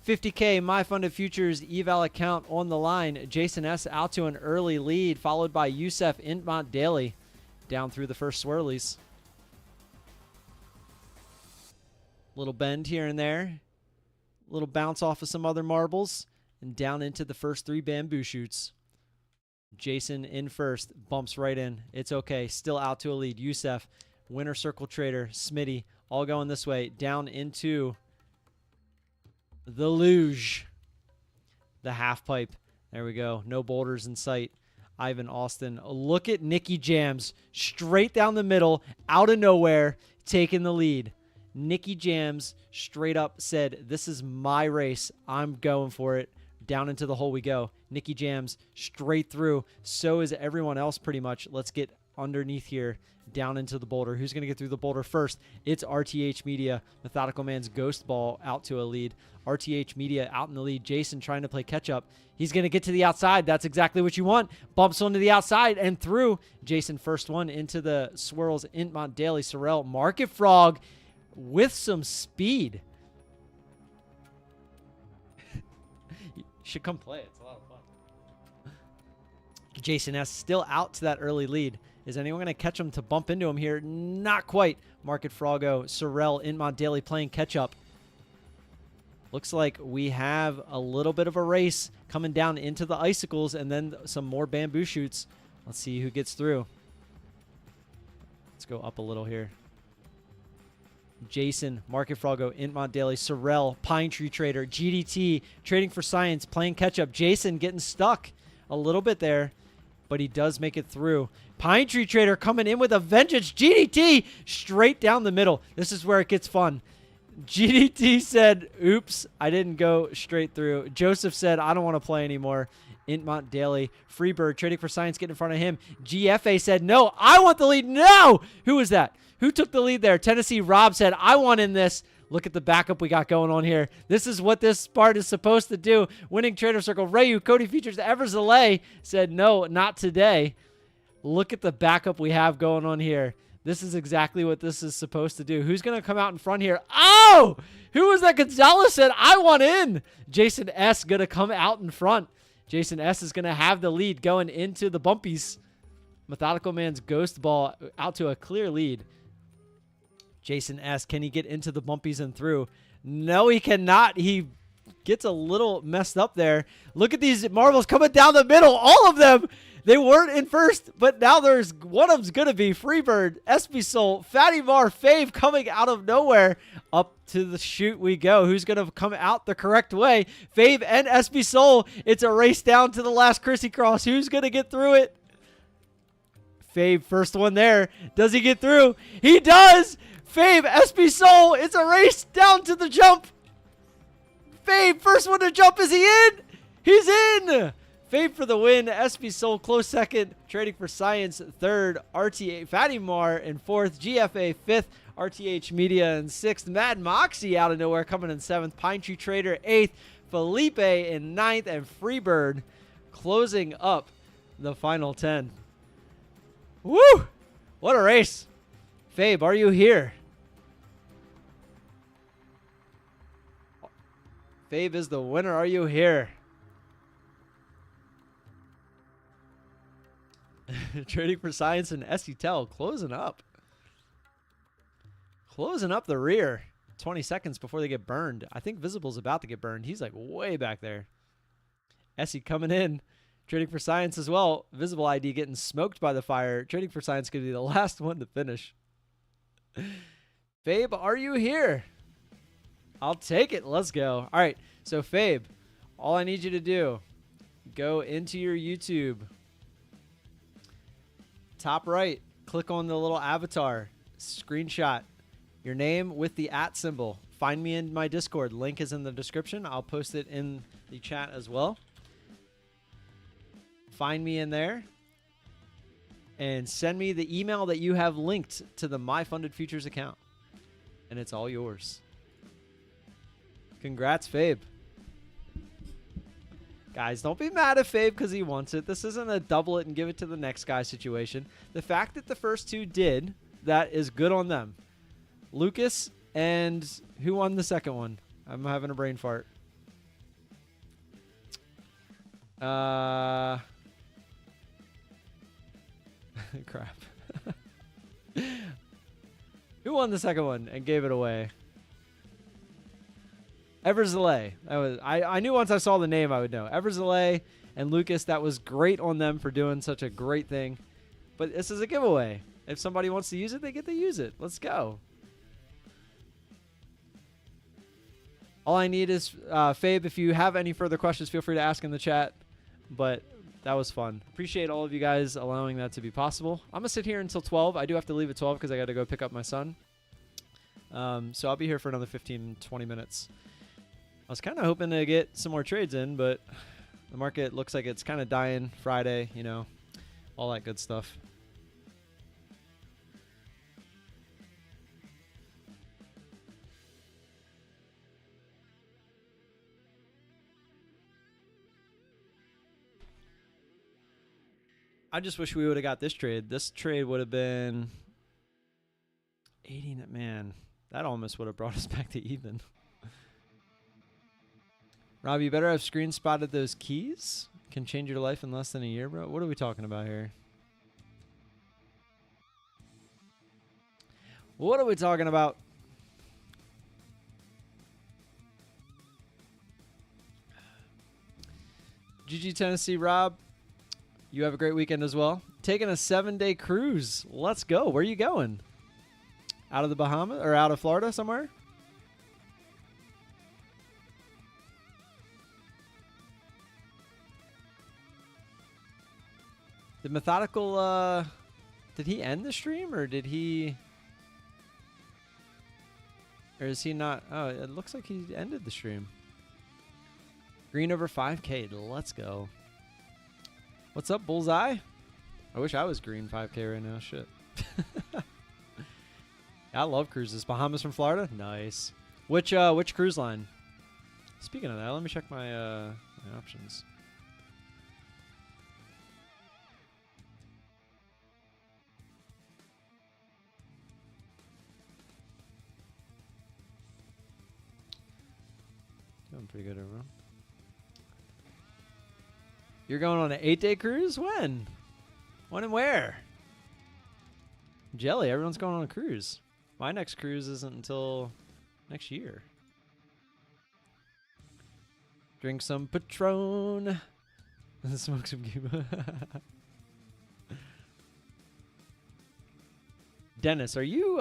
50K My Funded Futures eval account on the line. Jason S. out to an early lead, followed by Youssef Intmont Daily down through the first swirlies. Little bend here and there. Little bounce off of some other marbles. And down into the first 3 bamboo shoots. Jason in first. Bumps right in. It's okay. Still out to a lead. Youssef, Winner Circle Trader, Smitty, all going this way. Down into the luge. The half pipe. There we go. No boulders in sight. Ivan Austin. Look at Nicky Jams. Straight down the middle. Out of nowhere. Taking the lead. Nicky Jams straight up said, this is my race. I'm going for it. Down into the hole we go. Nicky Jams straight through. So is everyone else pretty much. Let's get underneath here. Down into the boulder. Who's going to get through the boulder first? It's RTH Media. Methodical Man's Ghost Ball out to a lead. RTH Media out in the lead. Jason trying to play catch up. He's going to get to the outside. That's exactly what you want. Bumps onto the outside and through. Jason first one into the swirls. Intmont Daily. Sorrel. Market Frog with some speed. You should come play. It's a lot of fun. Jason S. still out to that early lead. Is anyone going to catch him to bump into him here? Not quite. Market Froggo, Sorrel, Intmont Daily playing catch up. Looks like we have a little bit of a race coming down into the icicles and then some more bamboo shoots. Let's see who gets through. Let's go up a little here. Jason, Market Froggo, Intmont Daily, Sorrel, Pine Tree Trader, GDT, Trading for Science, playing catch-up. Jason getting stuck a little bit there, but he does make it through. Pine Tree Trader coming in with a vengeance. GDT straight down the middle. This is where it gets fun. GDT said, oops, I didn't go straight through. Joseph said, I don't want to play anymore. Intmont Daily, Freebird, Trading for Science, get in front of him. GFA said, no, I want the lead. No! Who was that? Who took the lead there? Tennessee Rob said, I want in this. Look at the backup we got going on here. This is what this part is supposed to do. Winning Trader Circle. Rayu, Cody Features, Everzale said, no, not today. Look at the backup we have going on here. This is exactly what this is supposed to do. Who's going to come out in front here? Oh! Who was that? Gonzalez said, I want in. Jason S. going to come out in front. Jason S is going to have the lead going into the bumpies. Methodical Man's ghost ball out to a clear lead. Jason S, can he get into the bumpies and through? No, he cannot. He gets a little messed up there. Look at these marbles coming down the middle. All of them. They weren't in first, but now there's one of them's going to be Freebird, SB Soul, Fatty Mar, Fave coming out of nowhere. Up to the chute we go. Who's going to come out the correct way? Fave and SB Soul. It's a race down to the last Chrissy Cross. Who's going to get through it? Fave, first one there. Does he get through? He does! Fave, SB Soul. It's a race down to the jump. Fave, first one to jump. Is he in? He's in! Fave for the win. SB Soul close second. Trading for Science third. RTA Fatty Mar in fourth. GFA fifth. RTH Media in sixth. Mad Moxie out of nowhere coming in seventh. Pine Tree Trader eighth. Felipe in ninth. And Freebird closing up the final 10. Woo! What a race. Fabe, are you here? Fabe is the winner. Are you here? Trading for Science and SETEL closing up. Closing up the rear. 20 seconds before they get burned. I think Visible's about to get burned. He's like way back there. Essie coming in. Trading for Science as well. Visible ID getting smoked by the fire. Trading for Science could be the last one to finish. Fabe, are you here? I'll take it. Let's go. All right. So, Fabe, all I need you to do, go into your YouTube. Top right, click on the little avatar. Screenshot your name with the @ symbol. Find me in my Discord. Link is in the description. I'll post it in the chat as well. Find me in there. And send me the email that you have linked to the My Funded Futures account. And it's all yours. Congrats, Fabe. Guys, don't be mad at Fabe because he wants it. This isn't a double it and give it to the next guy situation. The fact that the first two did, that is good on them. Lucas and who won the second one? I'm having a brain fart. Crap. Who won the second one and gave it away? Everzale. That was I knew once I saw the name I would know. Everzale and Lucas, that was great on them for doing such a great thing. But this is a giveaway. If somebody wants to use it, they get to use it. Let's go. All I need is Fabe, if you have any further questions, feel free to ask in the chat. But that was fun. Appreciate all of you guys allowing that to be possible. I'm going to sit here until 12. I do have to leave at 12 because I got to go pick up my son. So I'll be here for another 15, 20 minutes. I was kind of hoping to get some more trades in, but the market looks like it's kind of dying Friday, you know, all that good stuff. I just wish we would have got this trade. This trade would have been 80. Man, that almost would have brought us back to even. Rob, you better have screen spotted those keys. Can change your life in less than a year, bro. What are we talking about here? What are we talking about? GG Tennessee, Rob. You have a great weekend as well. Taking a 7-day cruise. Let's go. Where are you going? Out of the Bahamas or out of Florida somewhere? Did Methodical, did he end the stream or did he, or is he not? Oh, it looks like he ended the stream. Green over 5K. Let's go. What's up, Bullseye? I wish I was green 5K right now. Shit. I love cruises. Bahamas from Florida? Nice. Which cruise line? Speaking of that, let me check my, my options. Doing pretty good overall. You're going on an 8-day cruise? When? When and where? Jelly, everyone's going on a cruise. My next cruise isn't until next year. Drink some Patron. Smoke some Cuba. Dennis, are you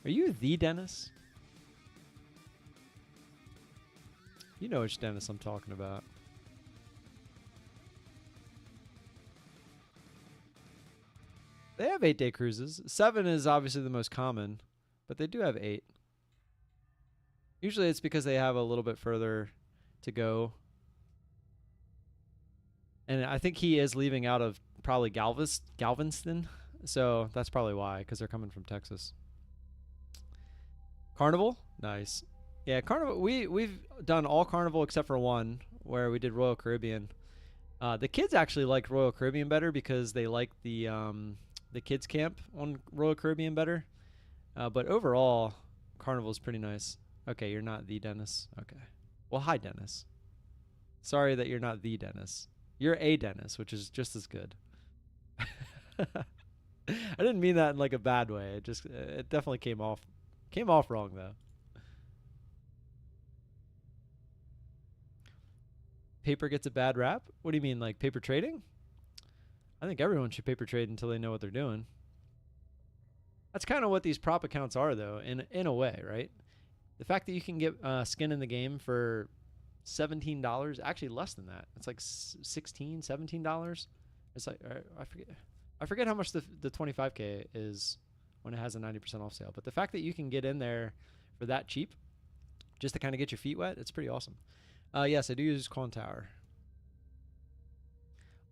the Dennis? You know which Dennis I'm talking about. They have 8-day cruises. 7 is obviously the most common, but they do have 8. Usually it's because they have a little bit further to go. And I think he is leaving out of probably Galveston. So that's probably why, because they're coming from Texas. Carnival? Nice. Yeah, Carnival. We've done all Carnival except for one where we did Royal Caribbean. The kids actually liked Royal Caribbean better because they liked the kids camp on Royal Caribbean better. But overall, Carnival is pretty nice. Okay, you're not the Dennis. Okay. Well, hi, Dennis. Sorry that you're not the Dennis. You're a Dennis, which is just as good. I didn't mean that in like a bad way. It definitely came off wrong though. Paper gets a bad rap? What do you mean, like paper trading? I think everyone should paper trade until they know what they're doing. That's kind of what these prop accounts are though, in a way, right? The fact that you can get skin in the game for $17, actually less than that. It's like $16, $17. It's like, I forget how much the 25K is when it has a 90% off sale. But the fact that you can get in there for that cheap, just to kind of get your feet wet, it's pretty awesome. Yes, I do use Quantower.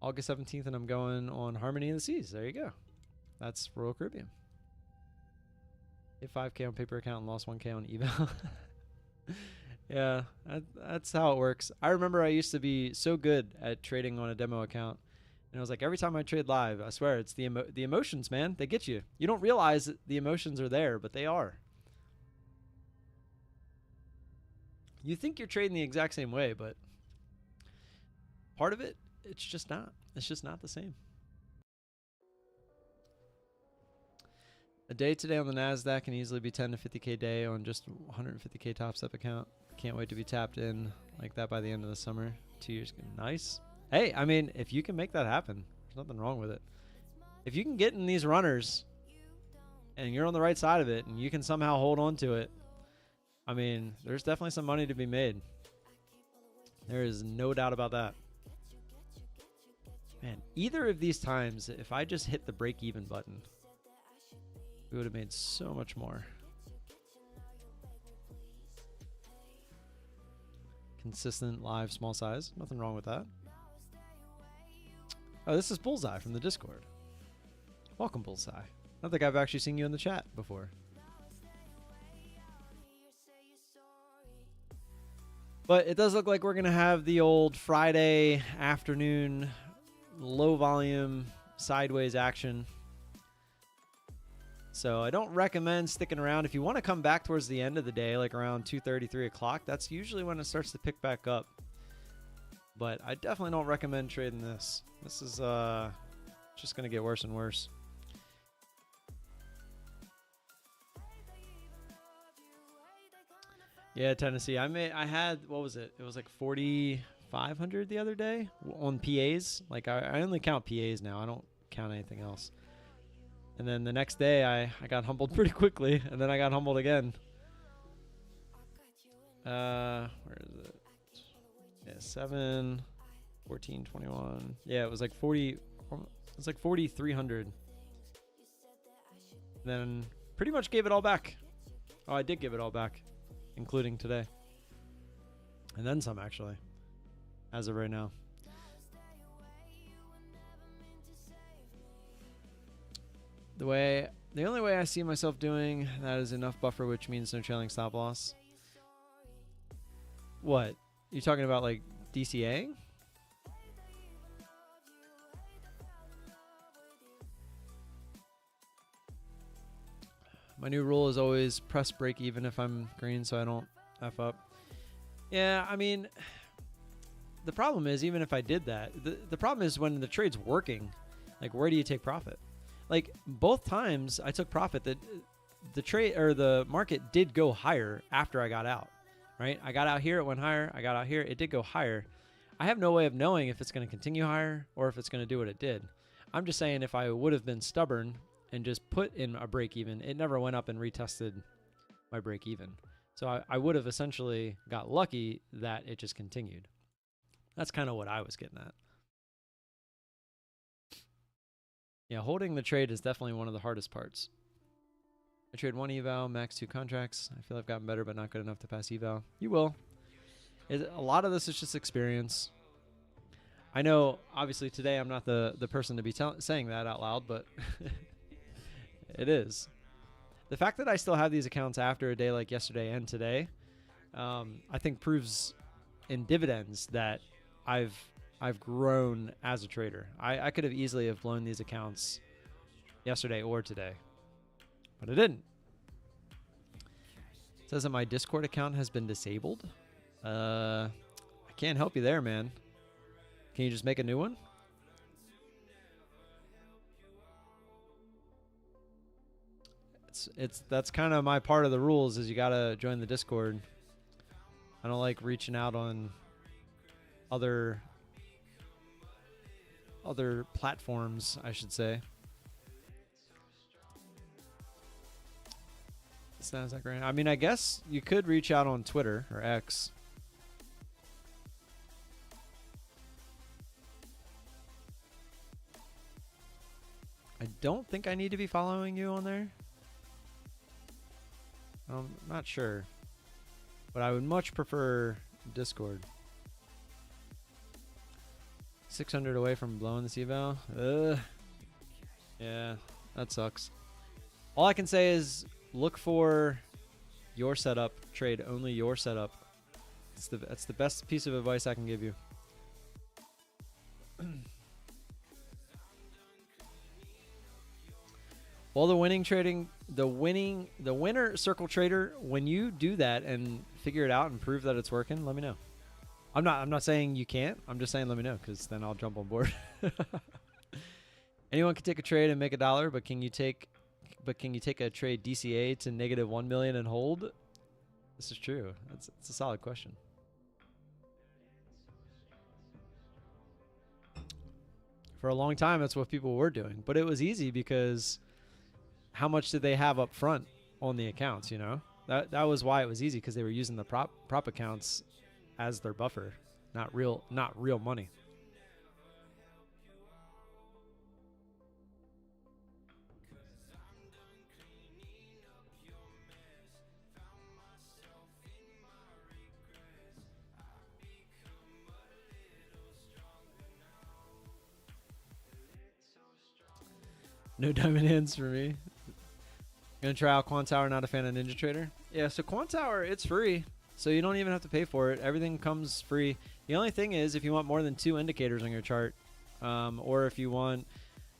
August 17th, and I'm going on Harmony of the Seas. There you go. That's Royal Caribbean. Hit 5K on paper account and lost 1K on eval. Yeah, that's how it works. I remember I used to be so good at trading on a demo account. And I was like, every time I trade live, I swear, it's the emotions, man. They get you. You don't realize that the emotions are there, but they are. You think you're trading the exact same way, but part of it, it's just not. It's just not the same. A day today on the Nasdaq can easily be 10 to 50K day on just 150K top step account. Can't wait to be tapped in like that by the end of the summer. 2 years. Nice. Hey, I mean, if you can make that happen, there's nothing wrong with it. If you can get in these runners and you're on the right side of it and you can somehow hold on to it, I mean, there's definitely some money to be made. There is no doubt about that. Man, either of these times, if I just hit the break even button, we would have made so much more. Consistent, live, small size. Nothing wrong with that. Oh, this is Bullseye from the Discord. Welcome, Bullseye. I don't think I've actually seen you in the chat before. But it does look like we're going to have the old Friday afternoon low volume sideways action. So I don't recommend sticking around. If you want to come back towards the end of the day, like around 2:30, 3 o'clock, that's usually when it starts to pick back up. But I definitely don't recommend trading this. This is just going to get worse and worse. Yeah, Tennessee. I had, what was it? It was like 4,500 the other day on PAs. Like I only count PAs now. I don't count anything else. And then the next day I got humbled pretty quickly, and then I got humbled again. Where is it? Yeah, 7, 14, 21. Yeah, it was like 40. It was like 4,300. Then pretty much gave it all back. Oh, I did give it all back, including today. And then some, actually, as of right now. The only way I see myself doing that is enough buffer, which means no trailing stop loss. What? You talking about like DCAing? My new rule is always press break even if I'm green so I don't F up. Yeah, I mean, the problem is, even if I did that, the problem is when the trade's working, like, where do you take profit? Like, both times I took profit, that the trade or the market did go higher after I got out, right? I got out here, it went higher. I got out here, it did go higher. I have no way of knowing if it's going to continue higher or if it's going to do what it did. I'm just saying, if I would have been stubborn and just put in a break even, it never went up and retested my break even. So I would have essentially got lucky that it just continued. That's kind of what I was getting at. Yeah, holding the trade is definitely one of the hardest parts. I trade 1 eval, max 2 contracts. I feel I've gotten better, but not good enough to pass eval. You will. A lot of this is just experience. I know, obviously, today I'm not the person to be saying that out loud, but it is. The fact that I still have these accounts after a day like yesterday and today, I think proves in dividends that I've grown as a trader. I could have easily have blown these accounts yesterday or today, but I didn't. It says that my Discord account has been disabled. I can't help you there, man. Can you just make a new one? That's kind of my part of the rules, is you gotta join the Discord. I don't like reaching out on other platforms, I should say. It's Nasdaq right now. I mean, I guess you could reach out on Twitter or X. I don't think I need to be following you on there. I'm not sure, but I would much prefer Discord. 600 away from blowing this eval. Yeah, that sucks. All I can say is look for your setup, trade only your setup. That's the best piece of advice I can give you. All the winning trading, the winner circle trader, when you do that and figure it out and prove that it's working, let me know. I'm not saying you can't. I'm just saying let me know, because then I'll jump on board. Anyone can take a trade and make $1, but can you take a trade DCA to -1 million and hold? This is true. It's a solid question. For a long time, that's what people were doing, but it was easy because how much did they have up front on the accounts? You know, that was why it was easy, because they were using the prop accounts as their buffer, not real money. No diamond hands for me. Gonna try out Quantower, not a fan of Ninja Trader. Yeah, so Quantower, it's free. So you don't even have to pay for it. Everything comes free. The only thing is, if you want more than 2 indicators on your chart, or if you want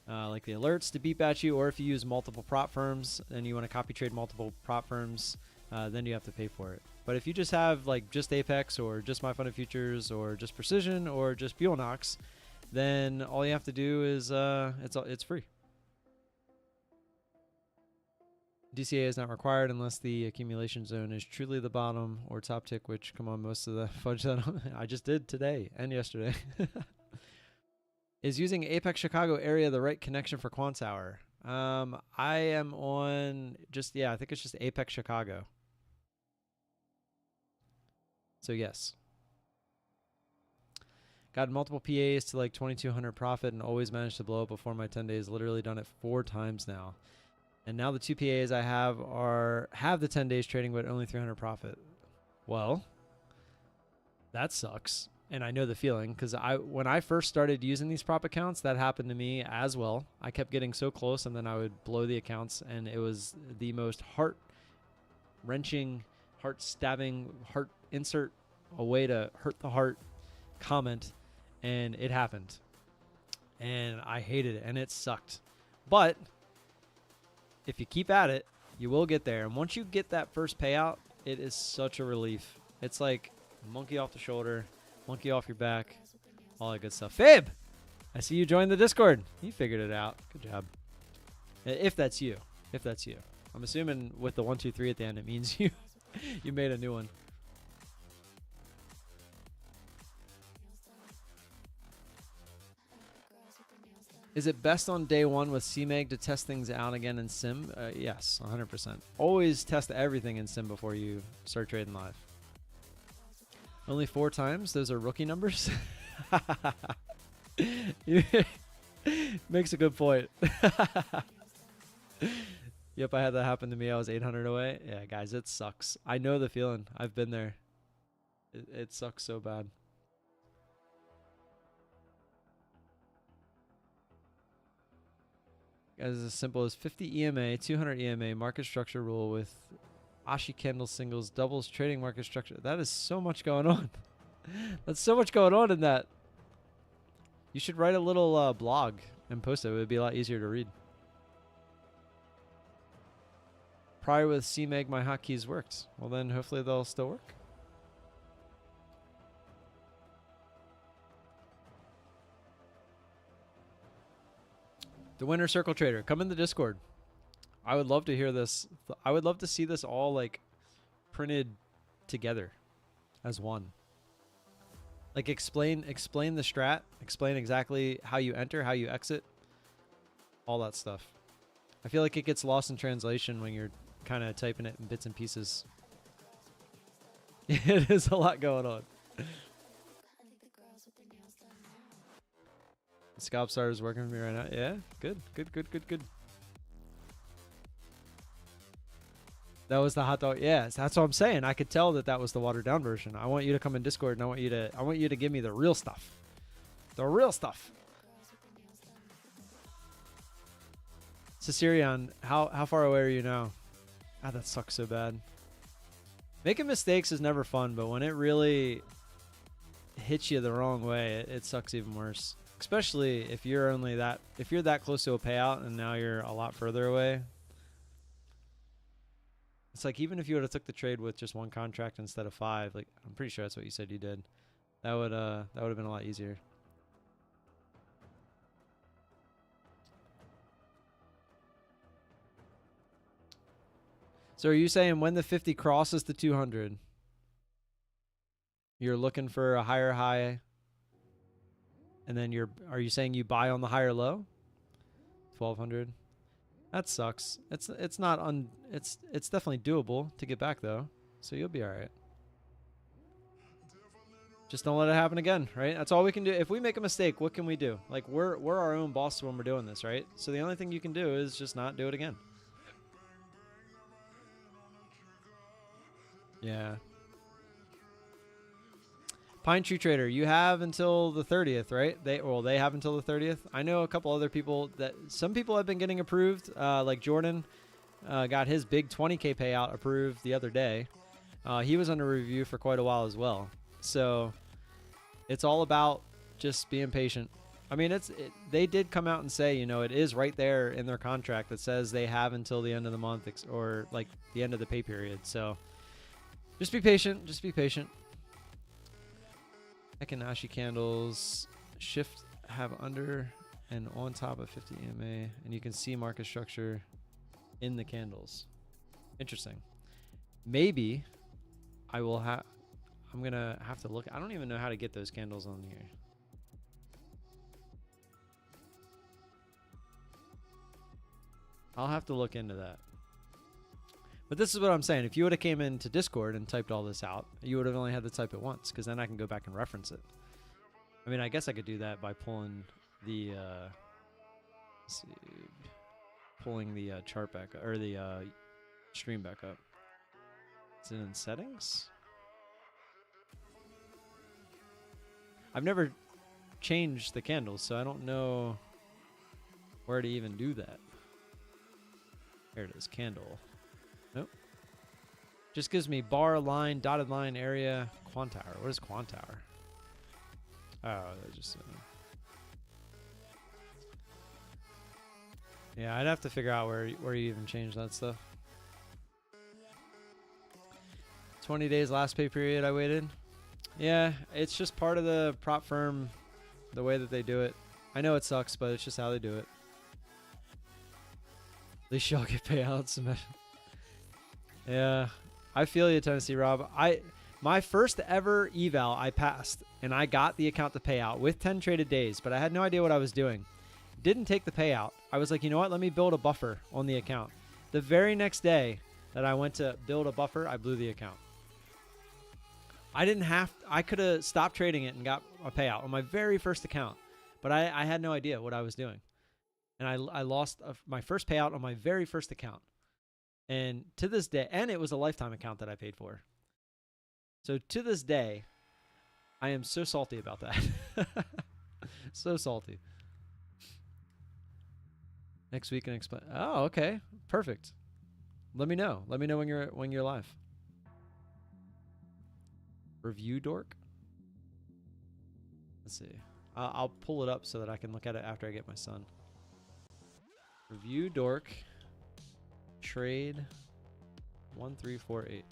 like the alerts to beep at you, or if you use multiple prop firms and you want to copy trade multiple prop firms, then you have to pay for it. But if you just have like just Apex or just My Funded Futures or just Precision or just Buellnox, then all you have to do is it's free. DCA is not required unless the accumulation zone is truly the bottom or top tick, which, come on, most of the fudge that I just did today and yesterday. Is using Apex Chicago area the right connection for Quantower? I am on I think it's just Apex Chicago. So yes. Got multiple PAs to like 2,200 profit and always managed to blow up before my 10 days. Literally done it 4 times now. And now the 2 PAs I have have the 10 days trading, but only 300 profit. Well, that sucks. And I know the feeling, because when I first started using these prop accounts, that happened to me as well. I kept getting so close, and then I would blow the accounts, and it was the most heart-wrenching, heart-stabbing, heart insert a way to hurt the heart comment, and it happened. And I hated it, and it sucked. But if you keep at it, you will get there. And once you get that first payout, it is such a relief. It's like monkey off the shoulder. Monkey off your back. All that good stuff. Fib! I see you joined the Discord. You figured it out. Good job. If that's you. If that's you. I'm assuming with the 1, 2, 3 at the end, it means you you made a new one. Is it best on day one with CMEG to test things out again in Sim? Yes, 100%. Always test everything in Sim before you start trading live. Only 4 times? Those are rookie numbers? Makes a good point. Yep, I had that happen to me. I was 800 away. Yeah, guys, it sucks. I know the feeling. I've been there. It sucks so bad. Guys, as simple as 50 EMA, 200 EMA, market structure rule with Ashi candle singles, doubles, trading market structure. That is so much going on. That's so much going on in that. You should write a little blog and post it. It would be a lot easier to read. Prior with CMEG, my hotkeys worked. Well, then hopefully they'll still work. The Winner Circle Trader, come in the Discord. I would love to hear this. I would love to see this all like printed together as one. Like explain the strat, explain exactly how you enter, how you exit, all that stuff. I feel like it gets lost in translation when you're kind of typing it in bits and pieces. It is a lot going on. Scalp Starter is working for me right now. Yeah, good. That was the hot dog. Yes, that's what I'm saying. I could tell that was the watered down version. I want you to come in Discord and I want you to give me the real stuff. The real stuff. Cicerion, how far away are you now? Ah, that sucks so bad. Making mistakes is never fun, but when it really hits you the wrong way, it sucks even worse. Especially if you're that close to a payout and now you're a lot further away. It's like even if you would have took the trade with just 1 contract instead of 5, like I'm pretty sure that's what you said you did. That would have been a lot easier. So are you saying when the 50 crosses the 200, you're looking for a higher high? And then are you saying you buy on the higher low? 1200. That sucks. It's definitely doable to get back though. So you'll be all right. Just don't let it happen again, right? That's all we can do. If we make a mistake, what can we do? Like we're our own boss when we're doing this, right? So the only thing you can do is just not do it again. Yeah. Pine Tree Trader, you have until the 30th, right? They have until the 30th. I know a couple other people some people have been getting approved. Like Jordan got his big 20K payout approved the other day. He was under review for quite a while as well. So it's all about just being patient. I mean, they did come out and say, it is right there in their contract that says they have until the end of the month or like the end of the pay period. So just be patient. Just be patient. Ekanashi candles shift have under and on top of 50 EMA, and you can see market structure in the candles. Interesting. Maybe I will I'm gonna have to look. I don't even know how to get those candles on here. I'll have to look into that. But this is what I'm saying. If you would have came into Discord and typed all this out, you would have only had to type it once, because then I can go back and reference it. I mean, I guess I could do that by pulling the chart back up, or the stream back up. Is it in settings? I've never changed the candles, so I don't know where to even do that. There it is, candle. Nope. Just gives me bar, line, dotted line, area, Quantower. What is Quantower? Oh, they just... yeah, I'd have to figure out where you even change that stuff. 20 days last pay period I waited. Yeah, it's just part of the prop firm, the way that they do it. I know it sucks, but it's just how they do it. At least y'all get payouts. Yeah, I feel you, Tennessee Rob. My first ever eval, I passed, and I got the account to pay out with 10 traded days, but I had no idea what I was doing. Didn't take the payout. I was like, you know what? Let me build a buffer on the account. The very next day that I went to build a buffer, I blew the account. I could have stopped trading it and got a payout on my very first account, but I had no idea what I was doing. And I lost my first payout on my very first account. And to this day, and it was a lifetime account that I paid for. So to this day, I am so salty about that. So salty. Next week and explain. Oh, okay. Perfect. Let me know. Let me know when you're live. Review dork. Let's see. I'll pull it up so that I can look at it after I get my son. Review dork. Trade 1348.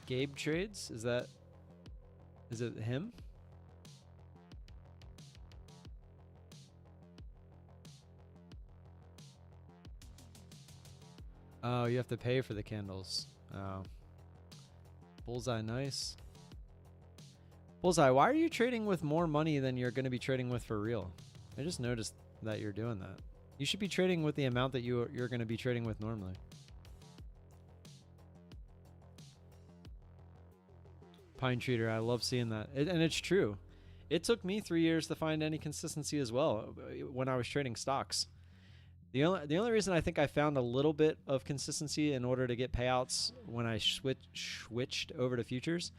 Gabe trades? Is it him? Oh, you have to pay for the candles. Oh. Bullseye, nice. Bullseye, why are you trading with more money than you're going to be trading with for real? I just noticed that you're doing that. You should be trading with the amount that you're going to be trading with normally. Pine Treater, I love seeing that. And it's true. It took me 3 years to find any consistency as well when I was trading stocks. The only reason I think I found a little bit of consistency in order to get payouts when I switched over to futures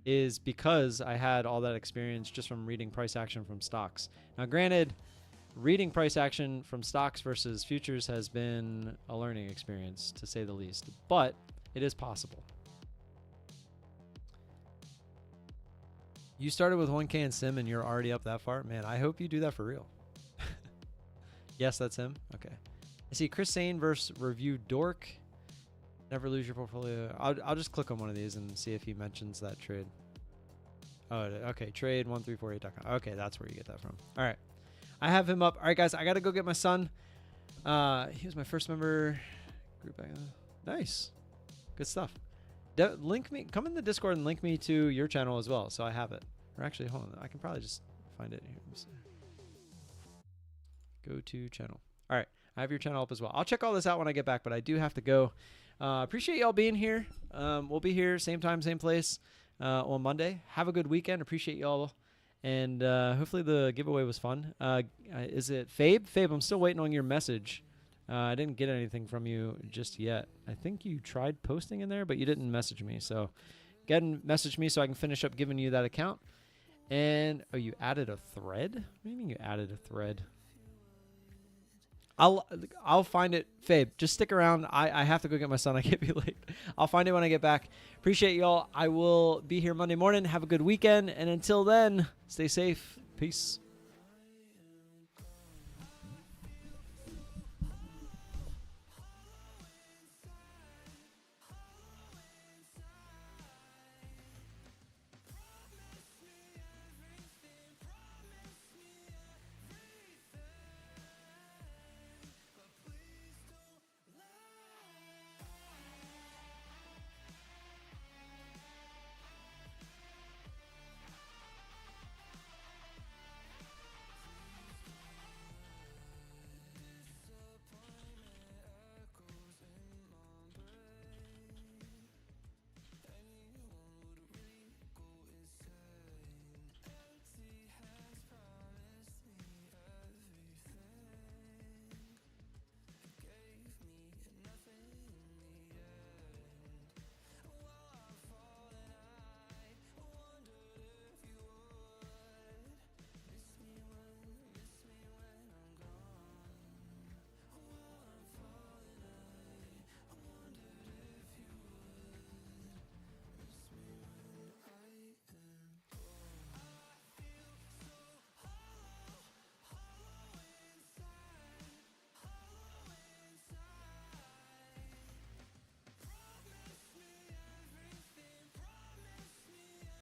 is because I had all that experience just from reading price action from stocks. Now, granted, reading price action from stocks versus futures has been a learning experience, to say the least, but it is possible. You started with 1K in Sim and you're already up that far? Man, I hope you do that for real. Yes, that's him. Okay. I see Chris Sane versus Review Dork. Never lose your portfolio. I'll just click on one of these and see if he mentions that trade. Oh, okay. Trade1348.com. Okay, that's where you get that from. All right. I have him up. All right, guys. I got to go get my son. He was my first member. Group. Nice. Good stuff. Link me. Come in the Discord and link me to your channel as well, so I have it. Or actually, hold on. I can probably just find it here. Go to channel. All right. I have your channel up as well. I'll check all this out when I get back, but I do have to go. Appreciate y'all being here. We'll be here same time, same place on Monday. Have a good weekend. Appreciate y'all. And hopefully the giveaway was fun. Is it Fabe? Fabe, I'm still waiting on your message. I didn't get anything from you just yet. I think you tried posting in there, but you didn't message me. So go ahead and message me so I can finish up giving you that account. And, oh, you added a thread? What do you mean you added a thread? I'll find it. Fabe, just stick around. I have to go get my son. I can't be late. I'll find it when I get back. Appreciate y'all. I will be here Monday morning. Have a good weekend. And until then, stay safe. Peace.